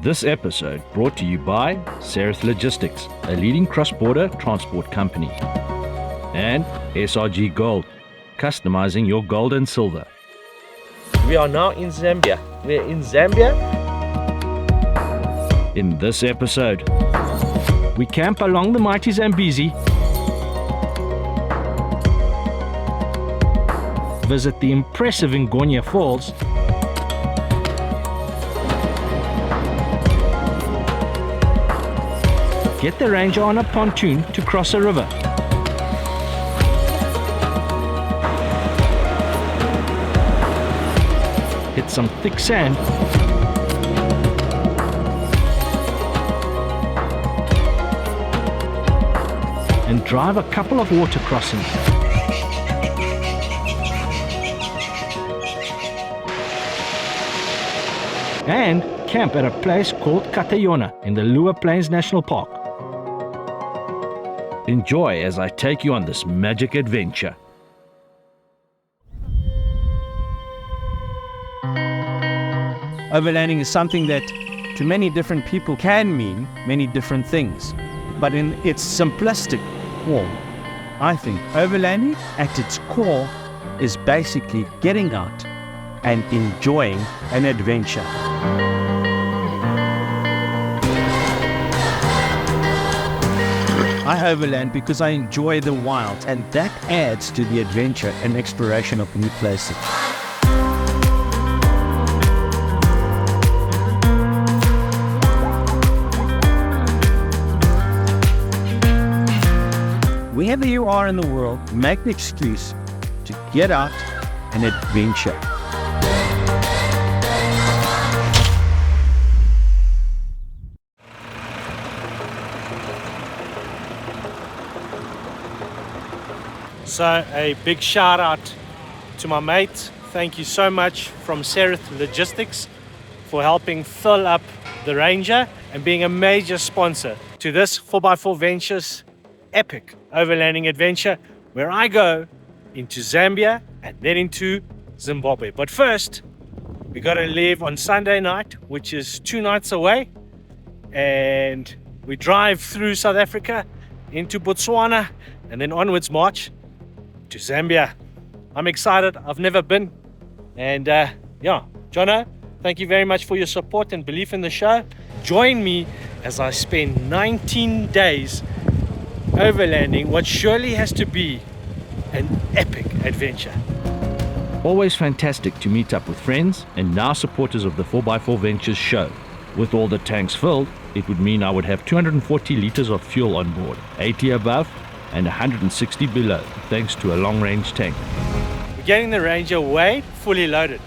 This episode brought to you by Serith Logistics, a leading cross-border transport company, and SRG Gold, customizing your gold and silver. We are now in Zambia. We're in Zambia. In this episode, we camp along the mighty Zambezi, visit the impressive Ngonye Falls, get the ranger on a pontoon to cross a river, hit some thick sand, and drive a couple of water crossings. And camp at a place called Kasane in the Liuwa Plains National Park. Enjoy as I take you on this magic adventure. Overlanding is something that to many different people can mean many different things. But in its simplistic form, I think overlanding at its core is basically getting out and enjoying an adventure. I overland because I enjoy the wild, and that adds to the adventure and exploration of new places. Wherever you are in the world, make the excuse to get out and adventure. So a big shout out to my mate. Thank you so much from Serith Logistics for helping fill up the Ranger and being a major sponsor to this 4x4 Ventures epic overlanding adventure where I go into Zambia and then into Zimbabwe. But first, we got to leave on Sunday night, which is 2 nights away, and we drive through South Africa into Botswana and then onwards march to Zambia. I'm excited. I've never been. And Jono, thank you very much for your support and belief in the show. Join me as I spend 19 days overlanding what surely has to be an epic adventure. Always fantastic to meet up with friends and now supporters of the 4x4 Ventures show. With all the tanks filled, it would mean I would have 240 liters of fuel on board, 80 above and 160 below, thanks to a long-range tank. We're getting the Ranger weighed, fully loaded.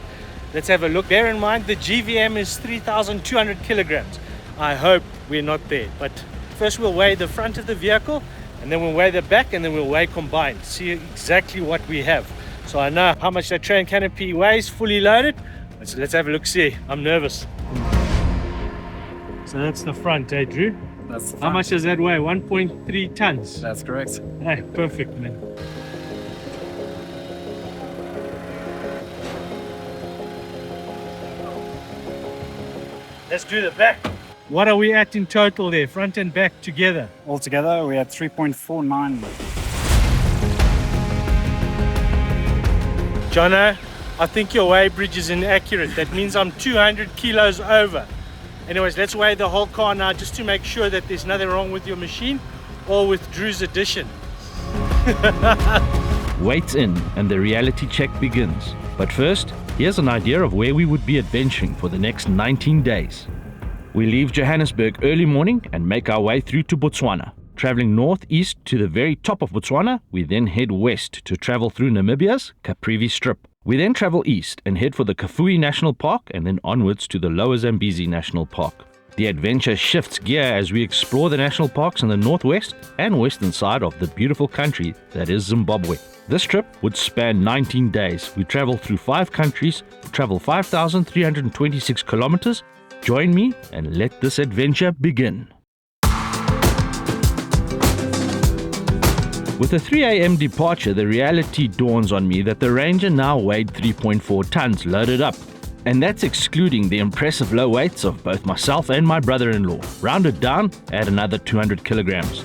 Let's have a look. Bear in mind the GVM is 3,200 kilograms. I hope we're not there, but first we'll weigh the front of the vehicle, and then we'll weigh the back, and then we'll weigh combined, see exactly what we have. So I know how much that train canopy weighs, fully loaded. Let's have a look, see. I'm nervous. So that's the front, eh, Drew? That's the front. How much does that weigh? 1.3 tons. That's correct. Hey, perfect, man. Let's do the back. What are we at in total there, front and back together? Altogether, we had 3.49. Jono, I think your weigh bridge is inaccurate. That means I'm 200 kilos over. Anyways, let's weigh the whole car now just to make sure that there's nothing wrong with your machine or with Drew's addition. Weight's in and the reality check begins. But first, here's an idea of where we would be adventuring for the next 19 days. We leave Johannesburg early morning and make our way through to Botswana. Traveling northeast to the very top of Botswana, we then head west to travel through Namibia's Caprivi Strip. We then travel east and head for the Kafue National Park and then onwards to the Lower Zambezi National Park. The adventure shifts gear as we explore the national parks in the northwest and western side of the beautiful country that is Zimbabwe. This trip would span 19 days. We travel through 5 countries, travel 5,326 kilometers. Join me and let this adventure begin. With a 3 a.m. departure, the reality dawns on me that the Ranger now weighed 3.4 tons loaded up. And that's excluding the impressive low weights of both myself and my brother-in-law. Rounded down, add another 200 kilograms.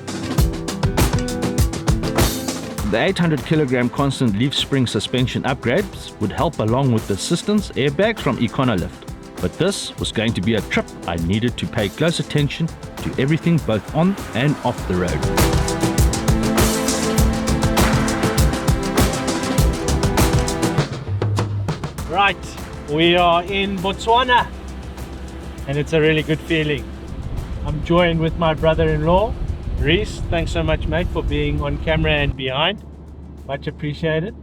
The 800 kilogram constant leaf spring suspension upgrades would help along with the assistance airbags from Econolift. But this was going to be a trip I needed to pay close attention to everything both on and off the road. Right, we are in Botswana and it's a really good feeling. I'm joined with my brother-in-law, Reese. Thanks so much, mate, for being on camera and behind. Much appreciated.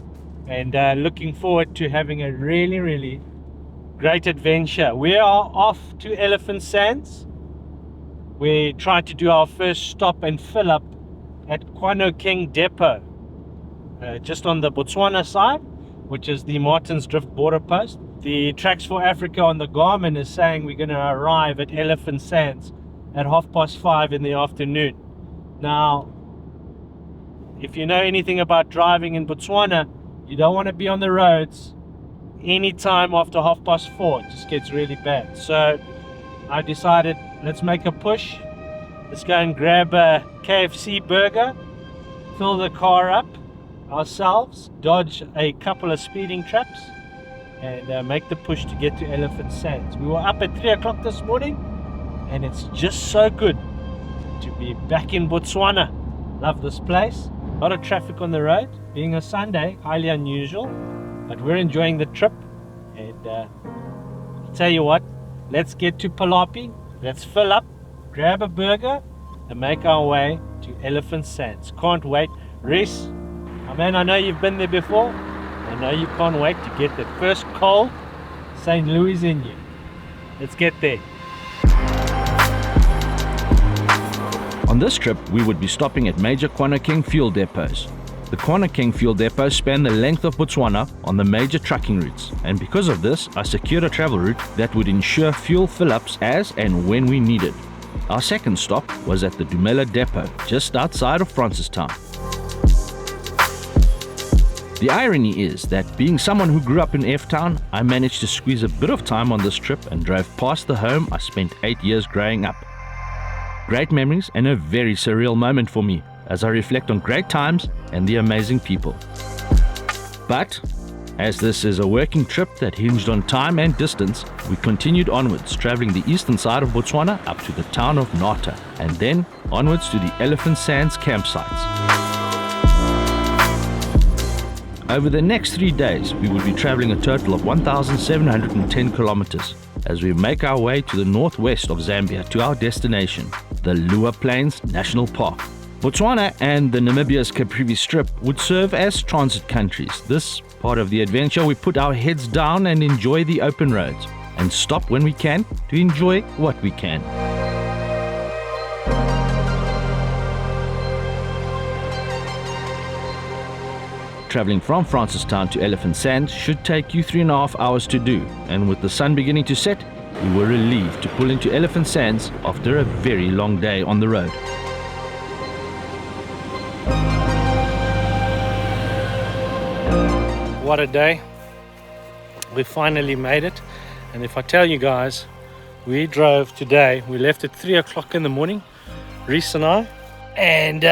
And looking forward to having a really great adventure. We are off to Elephant Sands. We tried to do our first stop and fill up at King Depot, just on the Botswana side, which is the Martins Drift border post. The Tracks for Africa on the Garmin is saying we're going to arrive at Elephant Sands at 5:30 in the afternoon. Now, if you know anything about driving in Botswana, you don't want to be on the roads anytime after 4:30. It just gets really bad. So I decided, let's make a push. Let's go and grab a KFC burger, fill the car up ourselves, dodge a couple of speeding traps, and make the push to get to Elephant Sands. We were up at 3 o'clock this morning, and it's just so good to be back in Botswana. Love this place. A lot of traffic on the road. Being a Sunday, highly unusual, but we're enjoying the trip. And I'll tell you what, let's get to Palapi. Let's fill up, grab a burger, and make our way to Elephant Sands. Can't wait. Reese, oh man, I know you've been there before. I know you can't wait to get that first cold St. Louis in you. Let's get there. On this trip, we would be stopping at major King fuel depots. The King fuel depots span the length of Botswana on the major trucking routes, and because of this, I secured a travel route that would ensure fuel fill-ups as and when we needed. Our second stop was at the Dumela depot, just outside of Francistown. The irony is that being someone who grew up in F-Town, I managed to squeeze a bit of time on this trip and drove past the home I spent 8 years growing up. Great memories and a very surreal moment for me as I reflect on great times and the amazing people. But as this is a working trip that hinged on time and distance, we continued onwards, traveling the eastern side of Botswana up to the town of Nata, and then onwards to the Elephant Sands campsites. Over the next 3 days, we will be traveling a total of 1,710 kilometers as we make our way to the northwest of Zambia to our destination, the Liuwa Plains National Park. Botswana and the Namibia's Caprivi Strip would serve as transit countries. This part of the adventure, we put our heads down and enjoy the open roads, and stop when we can to enjoy what we can. Traveling from Francistown to Elephant Sands should take you 3.5 hours to do, and with the sun beginning to set, we were relieved to pull into Elephant Sands after a very long day on the road. What a day. We finally made it. And if I tell you guys, we drove today, we left at 3 o'clock in the morning, Reese and I, and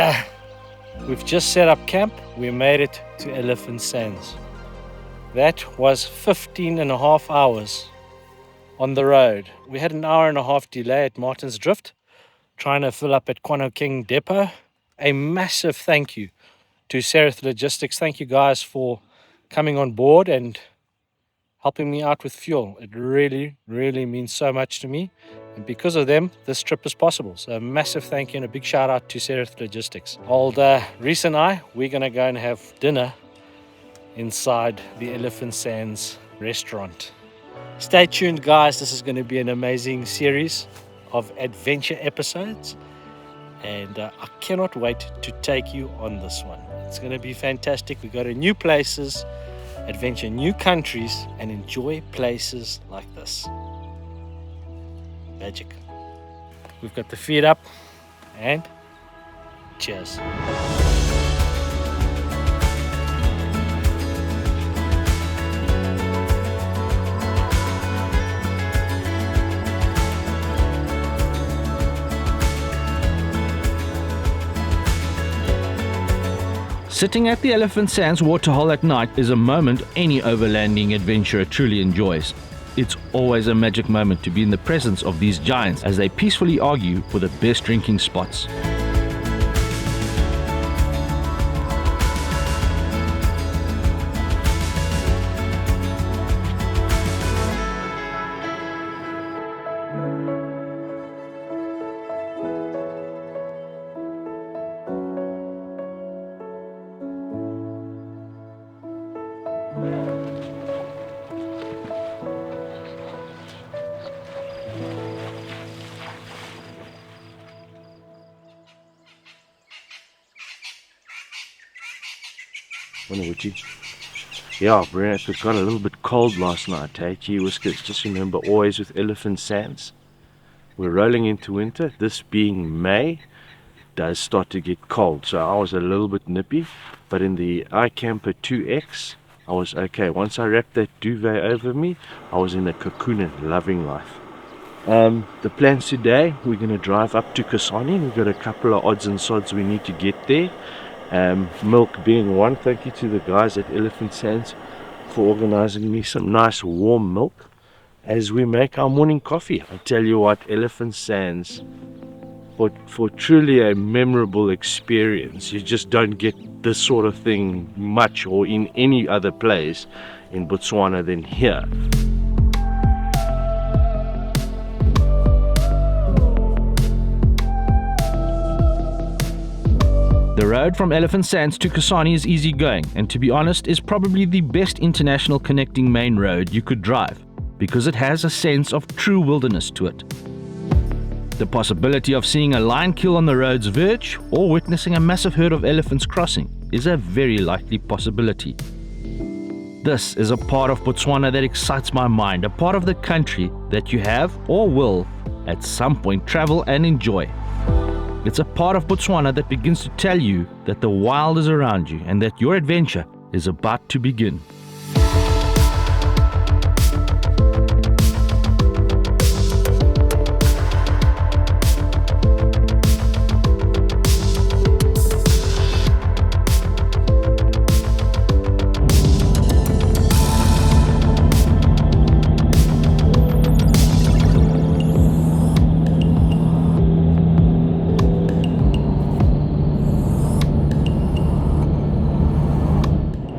we've just set up camp. We made it to Elephant Sands. That was 15.5 hours on the road. We had an 1.5 hour delay at Martins Drift, trying to fill up at King Depot. A massive thank you to Serith Logistics. Thank you guys for coming on board and helping me out with fuel. It really means so much to me, and because of them this trip is possible. So a massive thank you and a big shout out to Serith Logistics. Old Reese and I, we're gonna go and have dinner inside the Elephant Sands restaurant. Stay tuned guys, this is going to be an amazing series of adventure episodes, and I cannot wait to take you on this one. It's going to be fantastic. We go to new places, adventure new countries, and enjoy places like this. Magic. We've got the feet up, and cheers. Sitting at the Elephant Sands waterhole at night is a moment any overlanding adventurer truly enjoys. It's always a magic moment to be in the presence of these giants as they peacefully argue for the best drinking spots. Yeah, Brent, it got a little bit cold last night, eh? Gee whiskers, just remember always with Elephant Sands, we're rolling into winter. This being May, does start to get cold, so I was a little bit nippy, but in the iCamper 2X, I was okay. Once I wrapped that duvet over me, I was in a cocoon and loving life. The plans today, we're going to drive up to Kasane. We've got a couple of odds and sods we need to get there. Milk being one. Thank you to the guys at Elephant Sands for organizing me some nice warm milk as we make our morning coffee. I tell you what, Elephant Sands, for truly a memorable experience. You just don't get this sort of thing much or in any other place in Botswana than here. The road from Elephant Sands to Kasane is easy going, and to be honest is probably the best international connecting main road you could drive, because it has a sense of true wilderness to it. The possibility of seeing a lion kill on the road's verge or witnessing a massive herd of elephants crossing is a very likely possibility. This is a part of Botswana that excites my mind, a part of the country that you have or will at some point travel and enjoy. It's a part of Botswana that begins to tell you that the wild is around you and that your adventure is about to begin.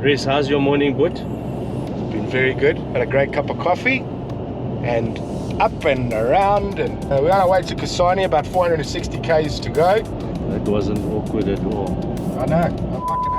Chris, how's your morning, bud? Been very good. Had a great cup of coffee and up and around, and we're on our way to Kasane, about 460 k's to go. That wasn't awkward at all. I know. I'm fucking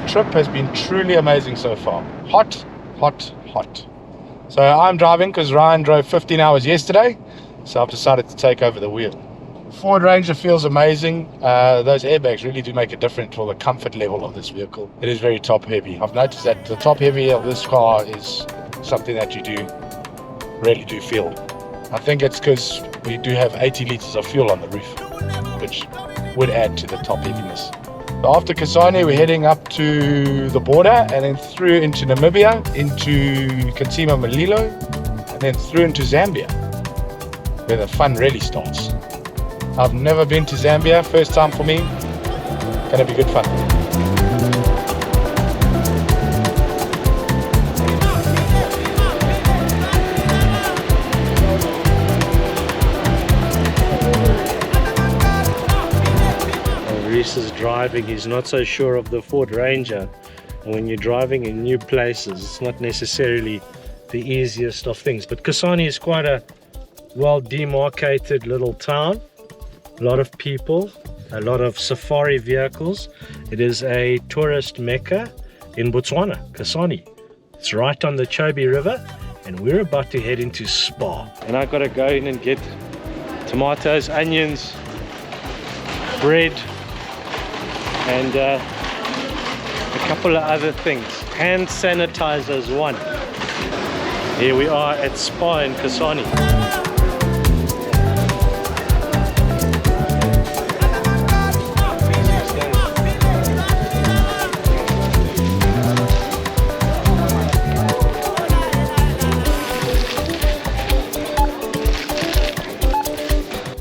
trip has been truly amazing so far. Hot, hot, hot. So I'm driving because Ryan drove 15 hours yesterday, so I've decided to take over the wheel. Forward Ranger feels amazing. Those airbags really do make a difference for the comfort level of this vehicle. It is very top heavy. I've noticed that the top heavy of this car is something that you really do feel. I think it's because we do have 80 litres of fuel on the roof, which would add to the top heaviness. After Kasane, we're heading up to the border and then through into Namibia, into Katima Malilo, and and then through into Zambia, where the fun really starts. I've never been to Zambia, first time for me. Gonna be good fun. Reese is driving, he's not so sure of the Ford Ranger. And when you're driving in new places, it's not necessarily the easiest of things. But Kasane is quite a well demarcated little town. A lot of people, a lot of safari vehicles. It is a tourist mecca in Botswana, Kasane. It's right on the Chobe River, and we're about to head into Spa. And I've got to go in and get tomatoes, onions, bread, and a couple of other things. Hand sanitizers one. Here we are at Spa in Kasane.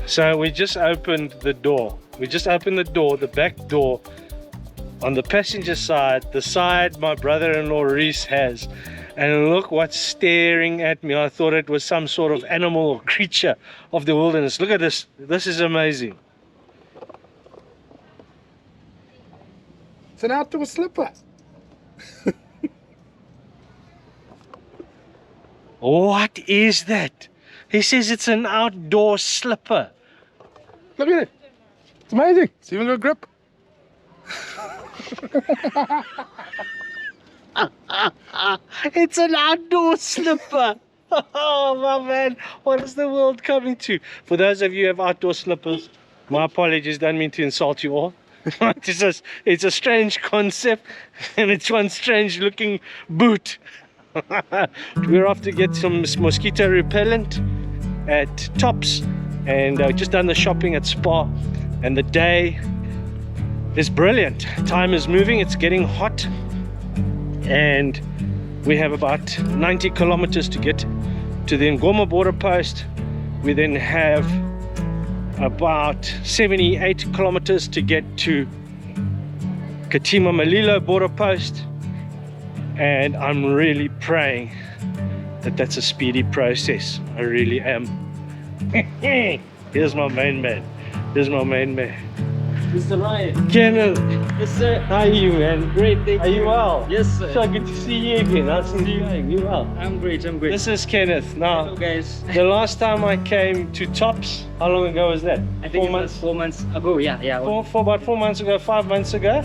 So we just opened the door. The back door on the passenger side, the side my brother-in-law Reese has. And look what's staring at me. I thought it was some sort of animal or creature of the wilderness. Look at this. This is amazing. It's an outdoor slipper. What is that? He says it's an outdoor slipper. Look at it. It's amazing. It's even got a grip. It's an outdoor slipper. Oh my man, what is the world coming to? For those of you who have outdoor slippers, my apologies, don't mean to insult you all. It's a strange concept, and it's one strange looking boot. We're off to get some mosquito repellent at Tops, and I've just done the shopping at Spa, and the day is brilliant. Time is moving, it's getting hot, and we have about 90 kilometers to get to the Ngonye border post. We then have about 78 kilometers to get to Katima Malilo border post, and I'm really praying that that's a speedy process. I really am. Here's my main man. Mr. Ryan. Kenneth, Yes, sir. how are you, man? Great, thank Are you well? Yes, sir. So good to see you again. How's things going? You well? I'm great, I'm great. This is Kenneth. Now, Hello, guys. the last time I came to Tops, how long ago was that? I think it was 4 months ago, yeah. For about 4 months ago, 5 months ago.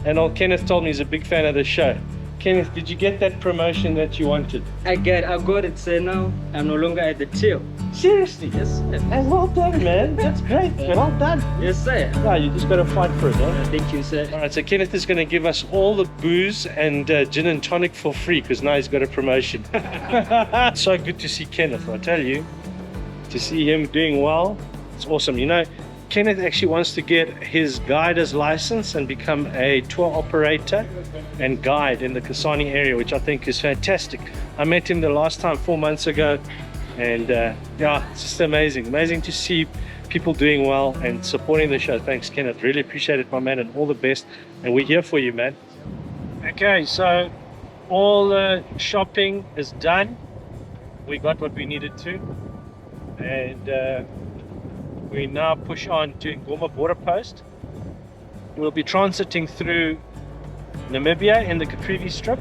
And old Kenneth told me he's a big fan of the show. Kenneth, did you get that promotion that you wanted? I got it, sir. Now I'm no longer at the tail. Seriously? Yes, sir. And well done, man. That's great. Well done. Yes, sir. Yeah, you just got to fight for it, eh? Thank you, sir. All right, so Kenneth is going to give us all the booze and gin and tonic for free because now he's got a promotion. So good to see Kenneth, I tell you. To see him doing well, it's awesome. You know, Kenneth actually wants to get his guider's license and become a tour operator and guide in the Kasane area, which I think is fantastic. I met him the last time 4 months ago, and yeah, it's just amazing to see people doing well and supporting the show. Thanks, Kenneth, really appreciate it, my man, and all the best, and we're here for you, man. Okay, so all the shopping is done. We got what we needed to, and we now push on to Ngonye border post. We'll be transiting through Namibia in the Caprivi strip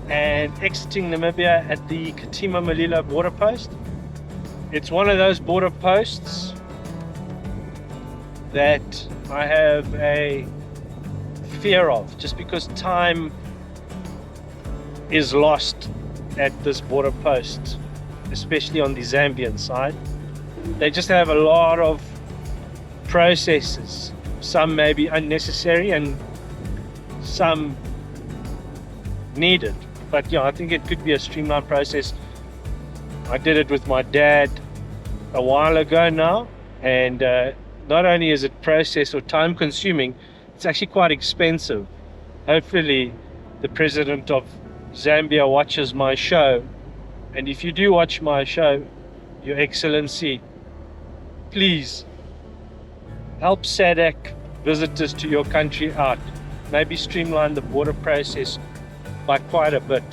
and exiting Namibia at the Katima Malilo border post. It's one of those border posts that I have a fear of, just because time is lost at this border post, especially on the Zambian side. They just have a lot of processes. Some may be unnecessary and some needed. But yeah, I think it could be a streamlined process. I did it with my dad a while ago now, and not only is it process or time consuming, it's actually quite expensive. Hopefully the president of Zambia watches my show And if you do watch my show, Your Excellency, please help SADC visitors to your country out. Maybe streamline the border process by quite a bit.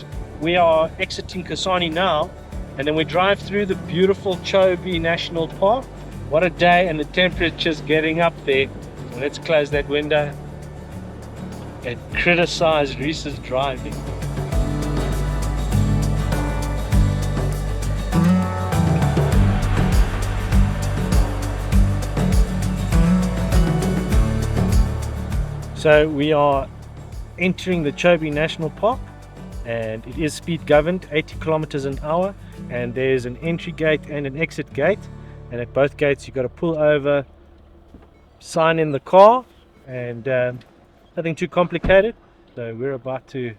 We are exiting Kasane now, and then we drive through the beautiful Chobe National Park. What a day, and the temperature's getting up there. So let's close that window and criticize Reese's driving. So we are entering the Chobe National Park, and it is speed governed, 80 kilometers an hour, and there's an entry gate and an exit gate, and at both gates you've got to pull over, sign in the car, and nothing too complicated. So we're about to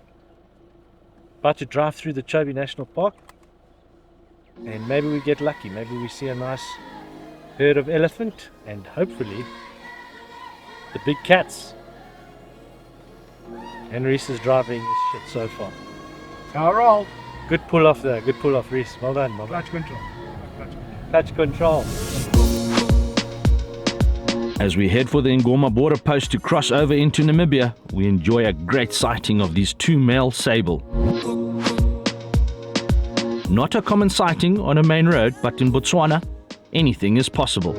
drive through the Chobe National Park, and maybe we get lucky, maybe we see a nice herd of elephant, and hopefully the big cats. And Reese is driving his shit so far. All right. Good pull off there, good pull off, Reese. Well done, Bob. Clutch control. Clutch control. As we head for the Ngoma border post to cross over into Namibia, we enjoy a great sighting of these two male sable. Not a common sighting on a main road, but in Botswana, anything is possible.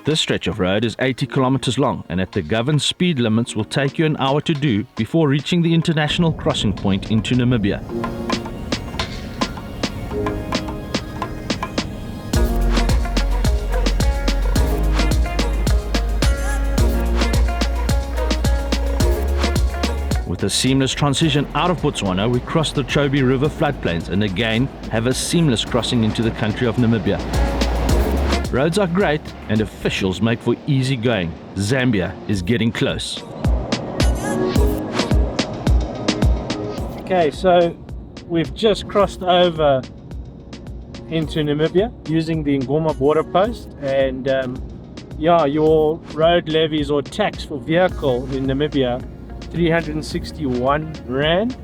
This stretch of road is 80 kilometers long, and at the governed speed limits will take you an hour to do before reaching the international crossing point into Namibia. With a seamless transition out of Botswana, we cross the Chobe River floodplains and again have a seamless crossing into the country of Namibia. Roads are great and officials make for easy going. Zambia is getting close. Okay, so we've just crossed over into Namibia using the Ngoma border post, and yeah, your road levies or tax for vehicle in Namibia, 361 Rand.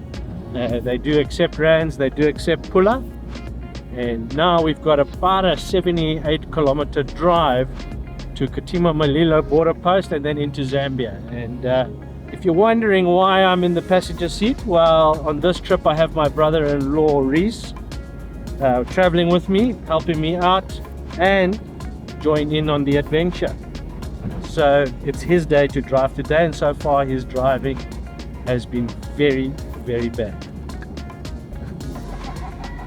They do accept Rands, they do accept Pula. And now we've got about a 78 kilometer drive to Katima Malilo border post and then into Zambia. And if you're wondering why I'm in the passenger seat, well, on this trip I have my brother-in-law Reese traveling with me, helping me out and join in on the adventure. So it's his day to drive today, and so far his driving has been very, very bad.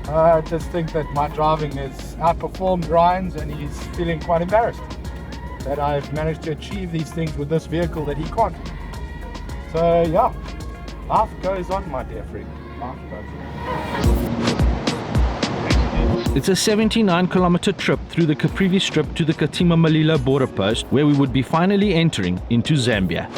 I just think that my driving has outperformed Ryan's, and he's feeling quite embarrassed that I've managed to achieve these things with this vehicle that he can't. So yeah, life goes on, my dear friend. Life goes on. It's a 79 kilometer trip through the Caprivi Strip to the Katima Malilo border post, where we would be finally entering into Zambia.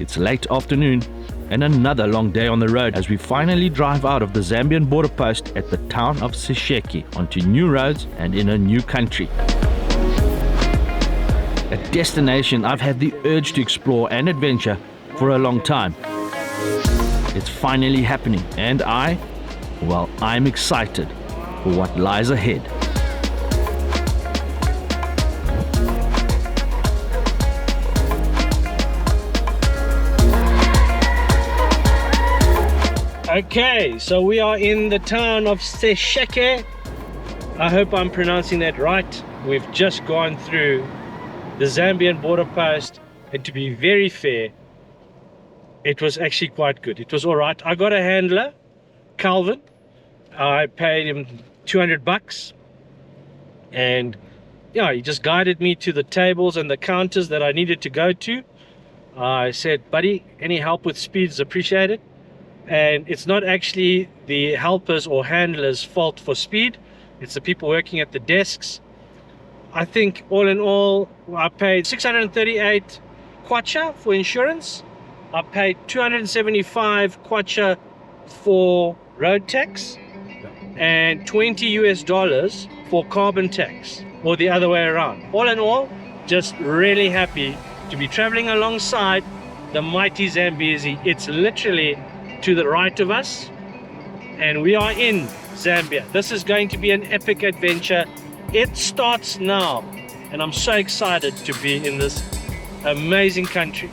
It's late afternoon and another long day on the road as we finally drive out of the Zambian border post at the town of Sesheke onto new roads and in a new country. A destination I've had the urge to explore and adventure for a long time. It's finally happening, and I'm excited for what lies ahead. Okay, so we are in the town of Sesheke. I hope I'm pronouncing that right. We've just gone through the Zambian border post, and to be very fair, it was actually quite good. It was all right. I got a handler, Calvin. I paid him $200, and yeah, he just guided me to the tables and the counters that I needed to go to. I said, buddy, any help with speed is appreciated. And it's not actually the helpers or handlers' fault for speed, it's the people working at the desks. I think all in all, I paid 638 kwacha for insurance. I paid 275 kwacha for road tax and $20 for carbon tax, or the other way around. All in all, just really happy to be traveling alongside the mighty Zambezi. It's literally to the right of us, and we are in Zambia. This is going to be an epic adventure. It starts now, and I'm so excited to be in this amazing country.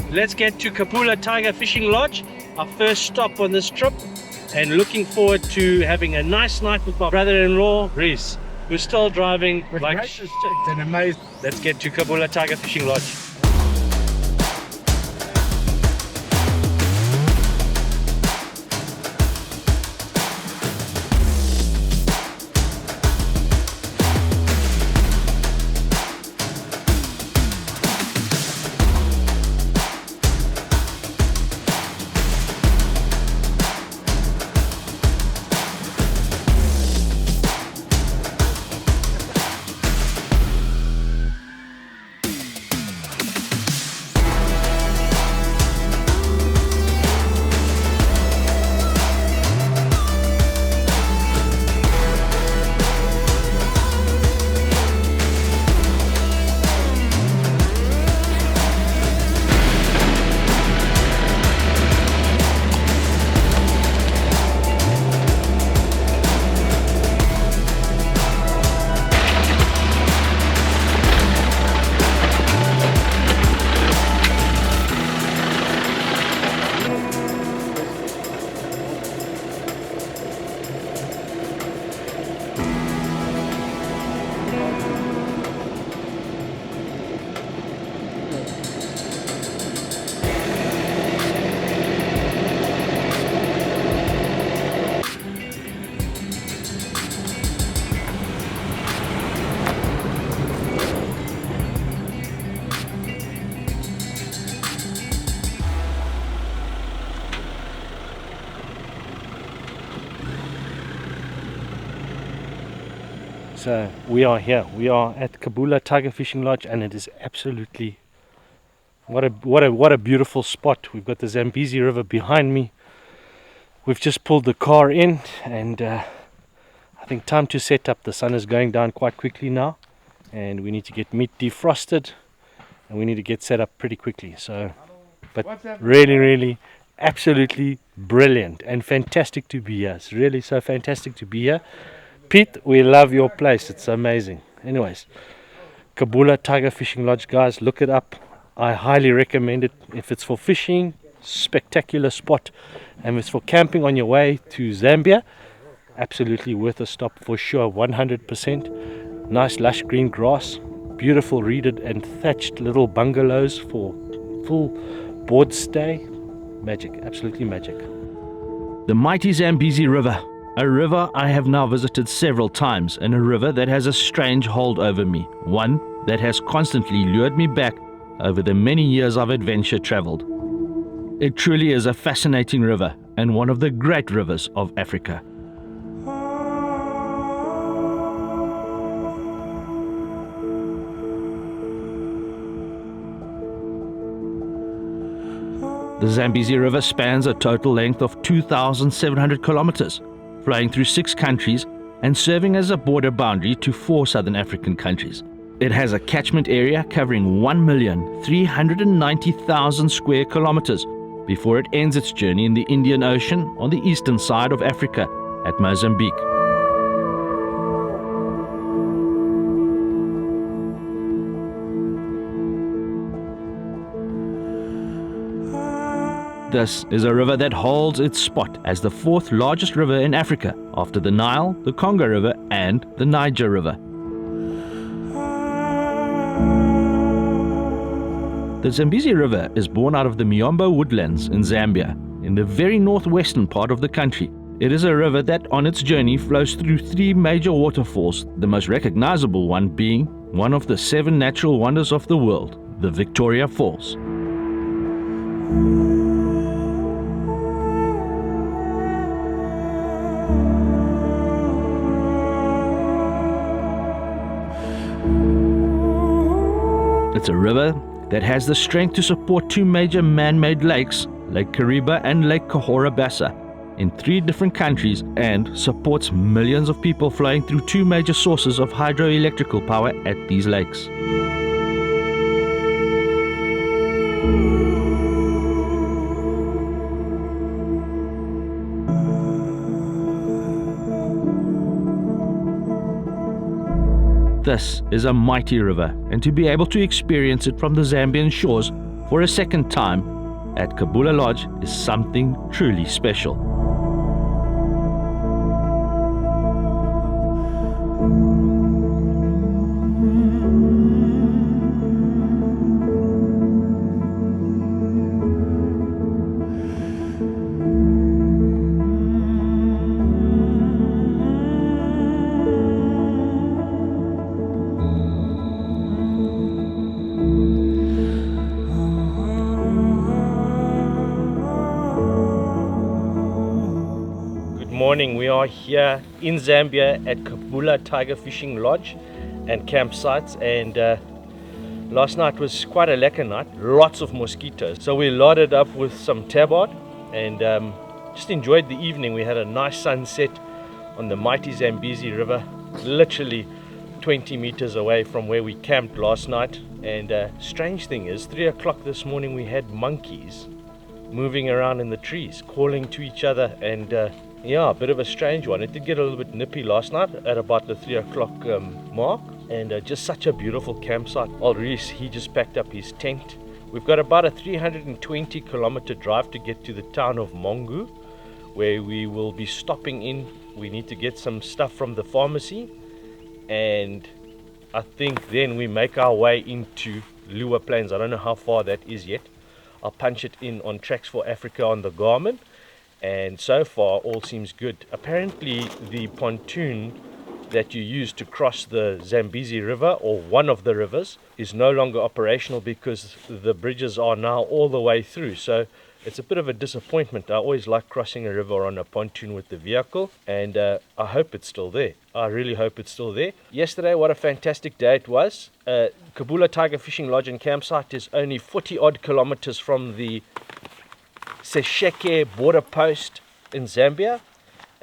Let's get to Kabula Tiger Fishing Lodge, our first stop on this trip, and looking forward to having a nice night with my brother-in-law, Reese, who's still driving like shit. And amazing. Let's get to Kabula Tiger Fishing Lodge. So we are here. We are at Kabula Tiger Fishing Lodge, and it is absolutely what a beautiful spot. We've got the Zambezi River behind me. We've just pulled the car in, and I think time to set up. The sun is going down quite quickly now, and we need to get meat defrosted, and we need to get set up pretty quickly. So, but really absolutely brilliant and fantastic to be here. It's really so fantastic to be here. Pete, we love your place. It's amazing. Anyways, Kabula Tiger Fishing Lodge, guys, look it up. I highly recommend it. If it's for fishing, spectacular spot. And if it's for camping on your way to Zambia, absolutely worth a stop for sure, 100%. Nice lush green grass, beautiful reeded and thatched little bungalows for full board stay. Magic, absolutely magic. The mighty Zambezi River. A river I have now visited several times, and a river that has a strange hold over me. One that has constantly lured me back over the many years of adventure traveled. It truly is a fascinating river, and one of the great rivers of Africa. The Zambezi River spans a total length of 2,700 kilometers. Flowing through 6 countries and serving as a border boundary to 4 southern African countries. It has a catchment area covering 1,390,000 square kilometers before it ends its journey in the Indian Ocean on the eastern side of Africa at Mozambique. This is a river that holds its spot as the 4th largest river in Africa, after the Nile, the Congo River, and the Niger River. The Zambezi River is born out of the Miombo woodlands in Zambia, in the very northwestern part of the country. It is a river that on its journey flows through 3 major waterfalls, the most recognizable one being one of the 7 natural wonders of the world, the Victoria Falls. It's a river that has the strength to support 2 major man-made lakes, Lake Kariba and Lake Cahora Bassa, in 3 different countries, and supports millions of people flowing through 2 major sources of hydroelectrical power at these lakes. This is a mighty river, and to be able to experience it from the Zambian shores for a second time at Kabula Lodge is something truly special. Morning, we are here in Zambia at Kabula Tiger Fishing Lodge and campsites, and last night was quite a lekker night, lots of mosquitoes, so we loaded up with some tabard and just enjoyed the evening. We had a nice sunset on the mighty Zambezi river, literally 20 meters away from where we camped last night. And strange thing is, 3 o'clock this morning we had monkeys moving around in the trees, calling to each other, and yeah, a bit of a strange one. It did get a little bit nippy last night at about the 3 o'clock mark, and just such a beautiful campsite. Old Reese, he just packed up his tent. We've got about a 320 kilometer drive to get to the town of Mongu, where we will be stopping in. We need to get some stuff from the pharmacy, and I think then we make our way into Liuwa Plains. I don't know how far that is yet. I'll punch it in on Tracks for Africa on the Garmin. And so far all seems good. Apparently the pontoon that you use to cross the Zambezi river, or one of the rivers, is no longer operational because the bridges are now all the way through. So it's a bit of a disappointment. I always like crossing a river on a pontoon with the vehicle, and I hope it's still there. I really hope it's still there. Yesterday, what a fantastic day it was. Kabula Tiger Fishing Lodge and Campsite is only 40 odd kilometers from the Sesheke border post in Zambia,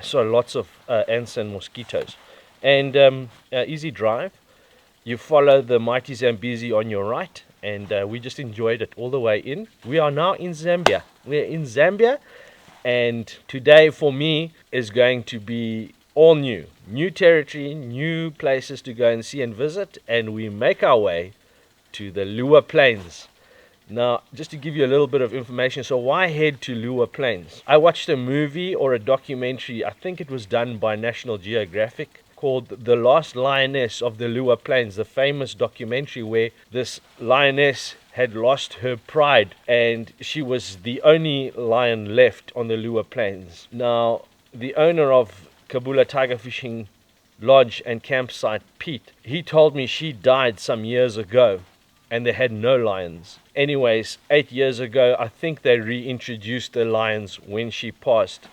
so lots of ants and mosquitoes, and easy drive. You follow the mighty Zambezi on your right, and we just enjoyed it all the way in. We are now in Zambia. We're in Zambia, and today for me is going to be all new territory, new places to go and see and visit, and we make our way to the Liuwa Plains. Now, just to give you a little bit of information, so why head to Liuwa Plains? I watched a movie or a documentary, I think it was done by National Geographic, called The Last Lioness of the Liuwa Plains, the famous documentary where this lioness had lost her pride and she was the only lion left on the Liuwa Plains. Now, the owner of Kabula Tiger Fishing Lodge and Campsite, Pete, he told me she died some years ago and they had no lions. Anyways, 8 years ago, I think they reintroduced the lions when she passed.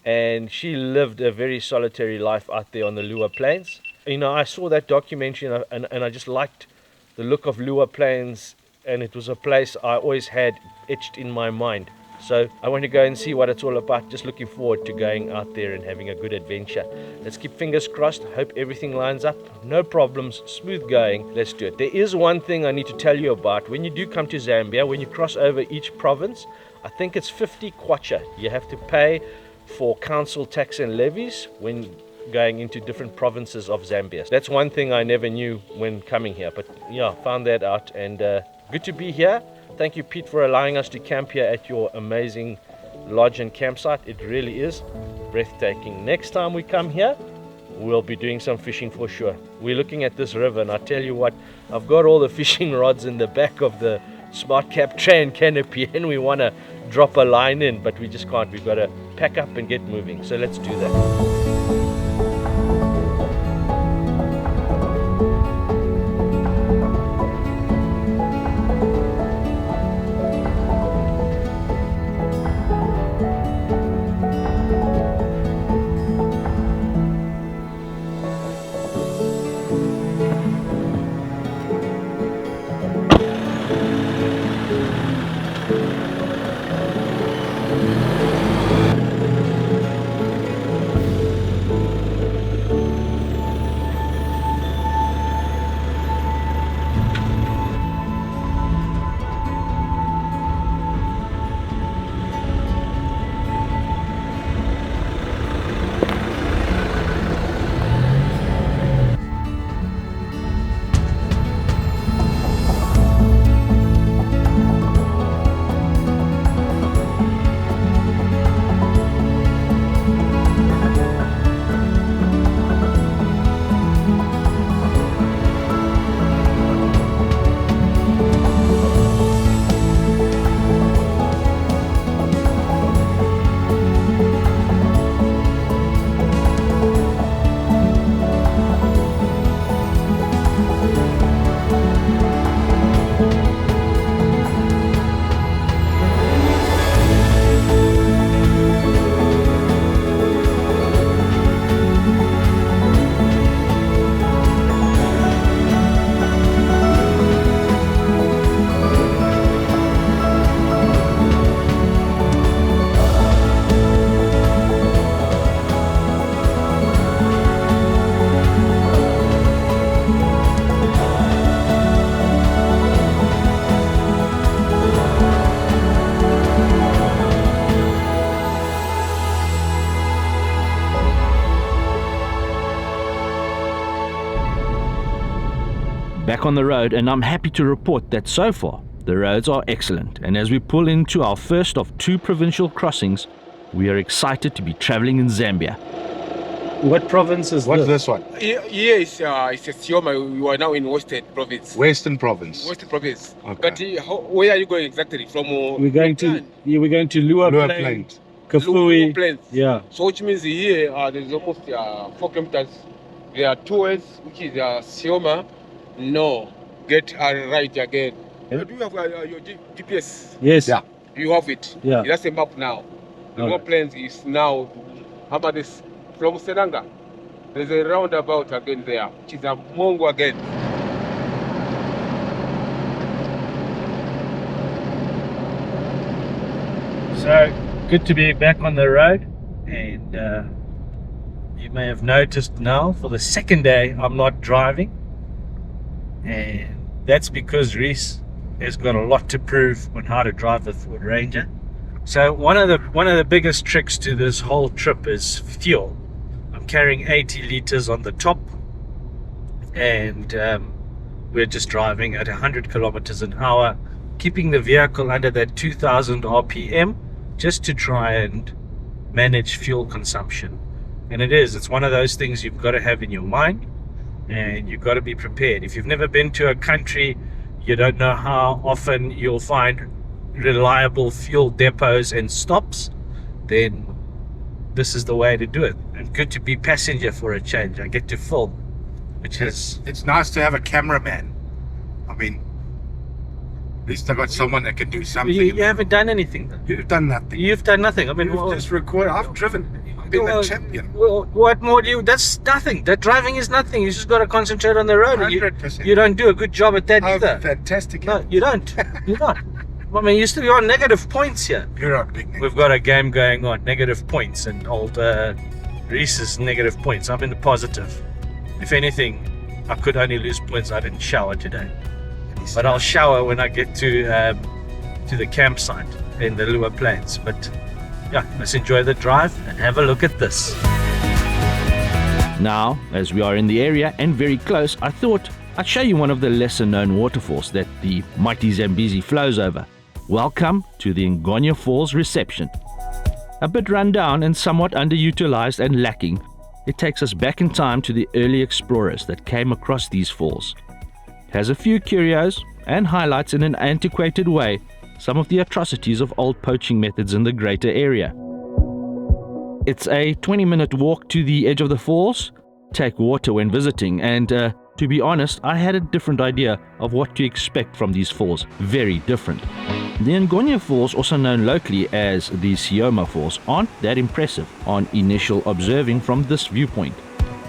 And she lived a very solitary life out there on the Liuwa Plains. You know, I saw that documentary and I just liked the look of Liuwa Plains, and it was a place I always had etched in my mind. So I want to go and see what it's all about. Just looking forward to going out there and having a good adventure. Let's keep fingers crossed. Hope everything lines up. No problems. Smooth going. Let's do it. There is one thing I need to tell you about. When you do come to Zambia, when you cross over each province, I think it's 50 kwacha. You have to pay for council tax and levies when going into different provinces of Zambia. That's one thing I never knew when coming here. But yeah, found that out, and good to be here. Thank you, Pete, for allowing us to camp here at your amazing lodge and campsite. It really is breathtaking. Next time we come here, we'll be doing some fishing for sure. We're looking at this river, and I tell you what, I've got all the fishing rods in the back of the Smart Cap tray and canopy, and we want to drop a line in, but we just can't. We've got to pack up and get moving. So let's do that. back on the road, and I'm happy to report that so far the roads are excellent, and as we pull into our first of 2 provincial crossings, we are excited to be traveling in Zambia. What province is What's this one? Here it's a Sioma. We are now in Western Province. Western Province. Western Province. Okay. But where are you going exactly? From We're going to Liuwa Liuwa Plains, Plains. Kafui. Plains. Yeah. So which means here there's almost 4 kilometers. There are 2 ways, which is Sioma. No, get right again. Yeah. Do you have your GPS? Yes. Yeah. You have it. Yeah. That's a map now. The Okay. Liuwa Plains is now how about this? From Seranga. There's a roundabout again there, which is a Mongo again. So good to be back on the road, and you may have noticed now for the second day I'm not driving, and that's because Reese has got a lot to prove on how to drive the Ford Ranger. So one of the biggest tricks to this whole trip is fuel. I'm carrying 80 liters on the top, and we're just driving at 100 kilometers an hour, keeping the vehicle under that 2000 RPM just to try and manage fuel consumption. And it's one of those things you've got to have in your mind, and you've got to be prepared. If you've never been to a country, you don't know how often you'll find reliable fuel depots and stops, then this is the way to do it. And good to be passenger for a change. I get to film, which is It's nice to have a cameraman. I mean, at least I got someone that can do something. you haven't done anything though. You've done nothing. You've done nothing. I mean, You've just recorded. I've driven. I've been well, the champion. well, what more do you? That's nothing. That driving is nothing. You just got to concentrate on the road. And 100%. you don't do a good job at that I'm either. fantastic. No, you don't. You're not. I mean, you still on negative points here. You're on big name. We've got a game going on, negative points, and old Reese's negative points. I'm in the positive. If anything, I could only lose points. I didn't shower today, but I'll shower when I get to the campsite in the Liuwa Plains. But yeah, let's enjoy the drive and have a look at this. Now, as we are in the area and very close, I thought I'd show you one of the lesser known waterfalls that the mighty Zambezi flows over. Welcome to the Ngonye Falls reception. A bit run down and somewhat underutilized and lacking, it takes us back in time to the early explorers that came across these falls. It has a few curios and highlights in an antiquated way some of the atrocities of old poaching methods in the greater area. It's a 20-minute walk to the edge of the falls, take water when visiting, and to be honest, I had a different idea of what to expect from these falls. Very different. The Ngonye Falls, also known locally as the Sioma Falls, aren't that impressive on initial observing from this viewpoint.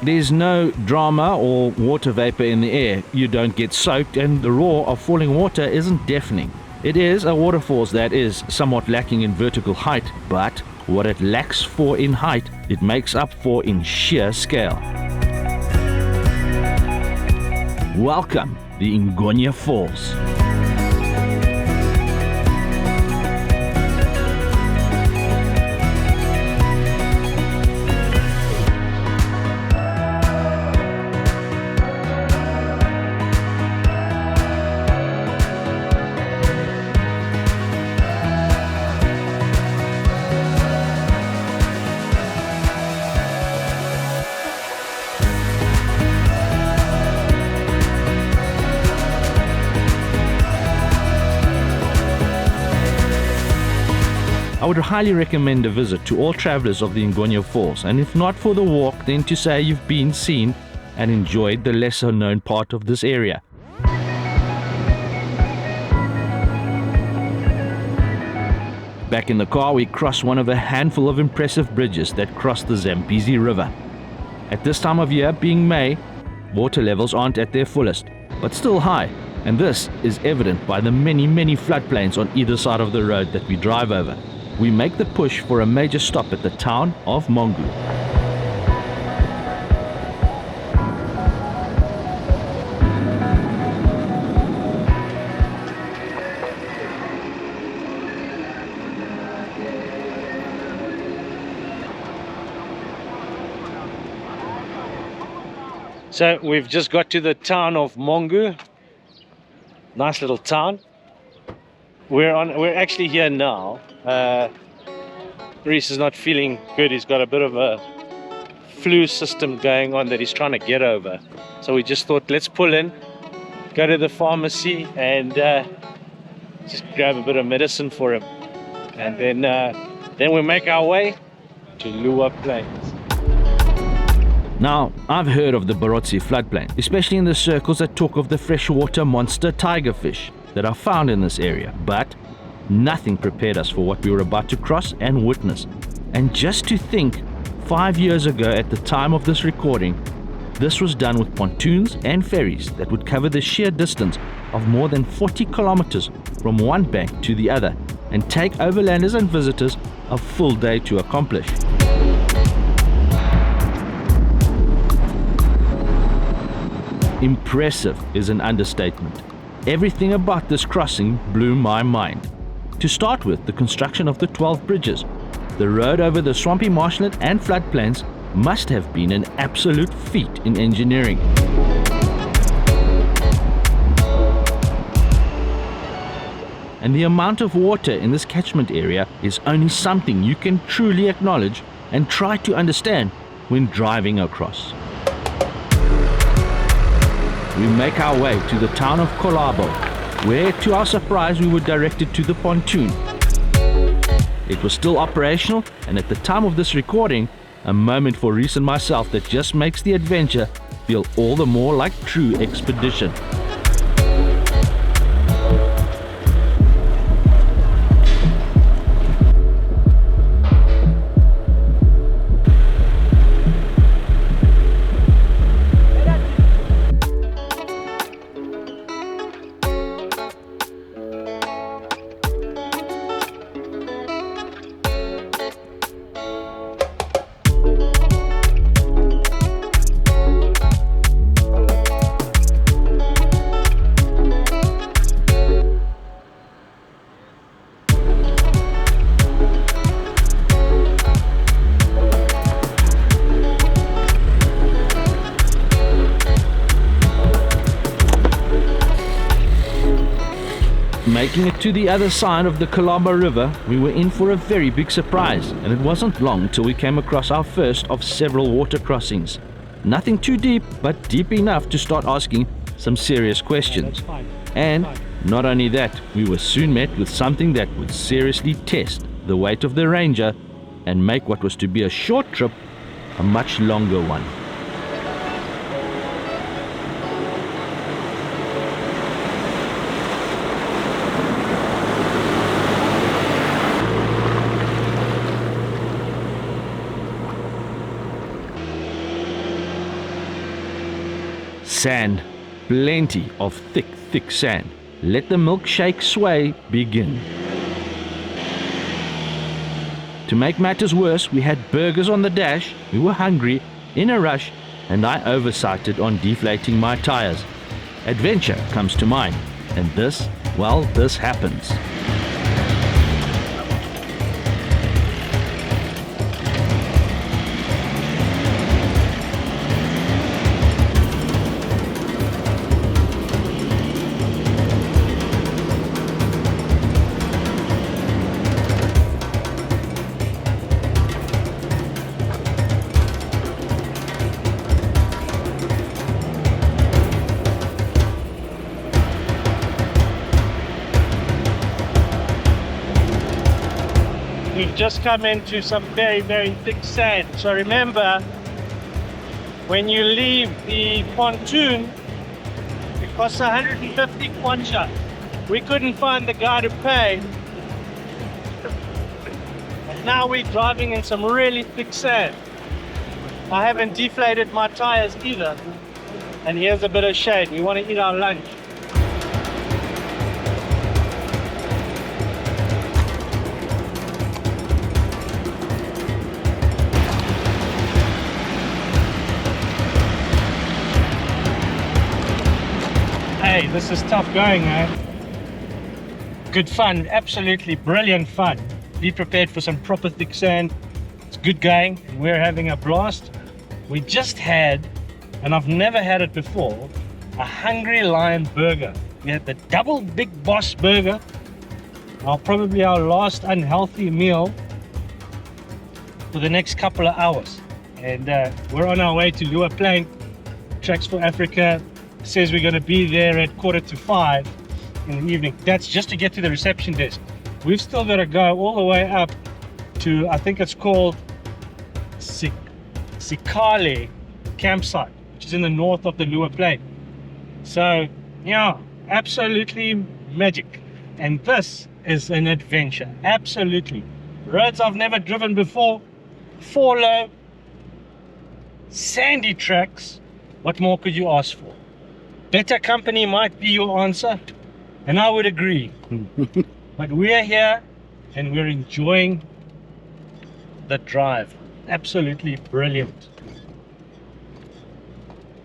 There's no drama or water vapor in the air. You don't get soaked, and the roar of falling water isn't deafening. It is a waterfall that is somewhat lacking in vertical height, but what it lacks for in height, it makes up for in sheer scale. Welcome, the Ngonye Falls. I would highly recommend a visit to all travelers of the Ngonye Falls, and if not for the walk, then to say you've been, seen, and enjoyed the lesser known part of this area. Back in the car, we cross one of a handful of impressive bridges that cross the Zambezi River. At this time of year, being May, water levels aren't at their fullest, but still high, and this is evident by the many floodplains on either side of the road that we drive over. We make the push for a major stop at the town of Mongu. So we've just got to the town of Mongu, Nice little town. We're actually here now. Reese is not feeling good. He's got a bit of a flu system going on that he's trying to get over. So we just thought, let's pull in, go to the pharmacy, and just grab a bit of medicine for him. And then we make our way to Liuwa Plains. Now, I've heard of the Barotse floodplain, especially in the circles that talk of the freshwater monster tigerfish that are found in this area, but nothing prepared us for what we were about to cross and witness. And just to think, 5 years ago at the time of this recording, this was done with pontoons and ferries that would cover the sheer distance of more than 40 kilometers from one bank to the other and take overlanders and visitors a full day to accomplish. Impressive is an understatement. Everything about this crossing blew my mind. To start with, the construction of the 12 bridges. The road over the swampy marshland and floodplains must have been an absolute feat in engineering. And the amount of water in this catchment area is only something you can truly acknowledge and try to understand when driving across. We make our way to the town of Kolabo, where to our surprise we were directed to the pontoon. It was still operational, and at the time of this recording, a moment for Reese and myself that just makes the adventure feel all the more like true expedition. Making it to the other side of the Kalaba River, we were in for a very big surprise, and it wasn't long till we came across our first of several water crossings. Nothing too deep, but deep enough to start asking some serious questions. And not only that, we were soon met with something that would seriously test the weight of the Ranger and make what was to be a short trip a much longer one. Sand, plenty of thick sand. Let the milkshake sway begin. To make matters worse, we had burgers on the dash, we were hungry, in a rush, and I oversighted on deflating my tires. Adventure comes to mind, and this happens. We've just come into some very thick sand. So remember, when you leave the pontoon, it costs 150 kwacha. We couldn't find the guy to pay. And now we're driving in some really thick sand. I haven't deflated my tires either. And here's a bit of shade. We want to eat our lunch. Hey, this is tough going, eh? Good fun, absolutely brilliant fun. Be prepared for some proper thick sand. It's good going, we're having a blast. We just had, and I've never had it before, a Hungry Lion burger. We had the double Big Boss burger, probably our last unhealthy meal for the next couple of hours. And we're on our way to Liuwa Plains. Tracks for Africa says we're going to be there at 4:45 in the evening. That's just to get to the reception desk. We've still got to go all the way up to, I think it's called Sikale campsite, which is in the north of the Liuwa Plains. So yeah, absolutely magic. And this is an adventure, absolutely. Roads I've never driven before, 4 low, sandy tracks. What more could you ask for? Better company might be your answer, and I would agree. But we're here and we're enjoying the drive. Absolutely brilliant.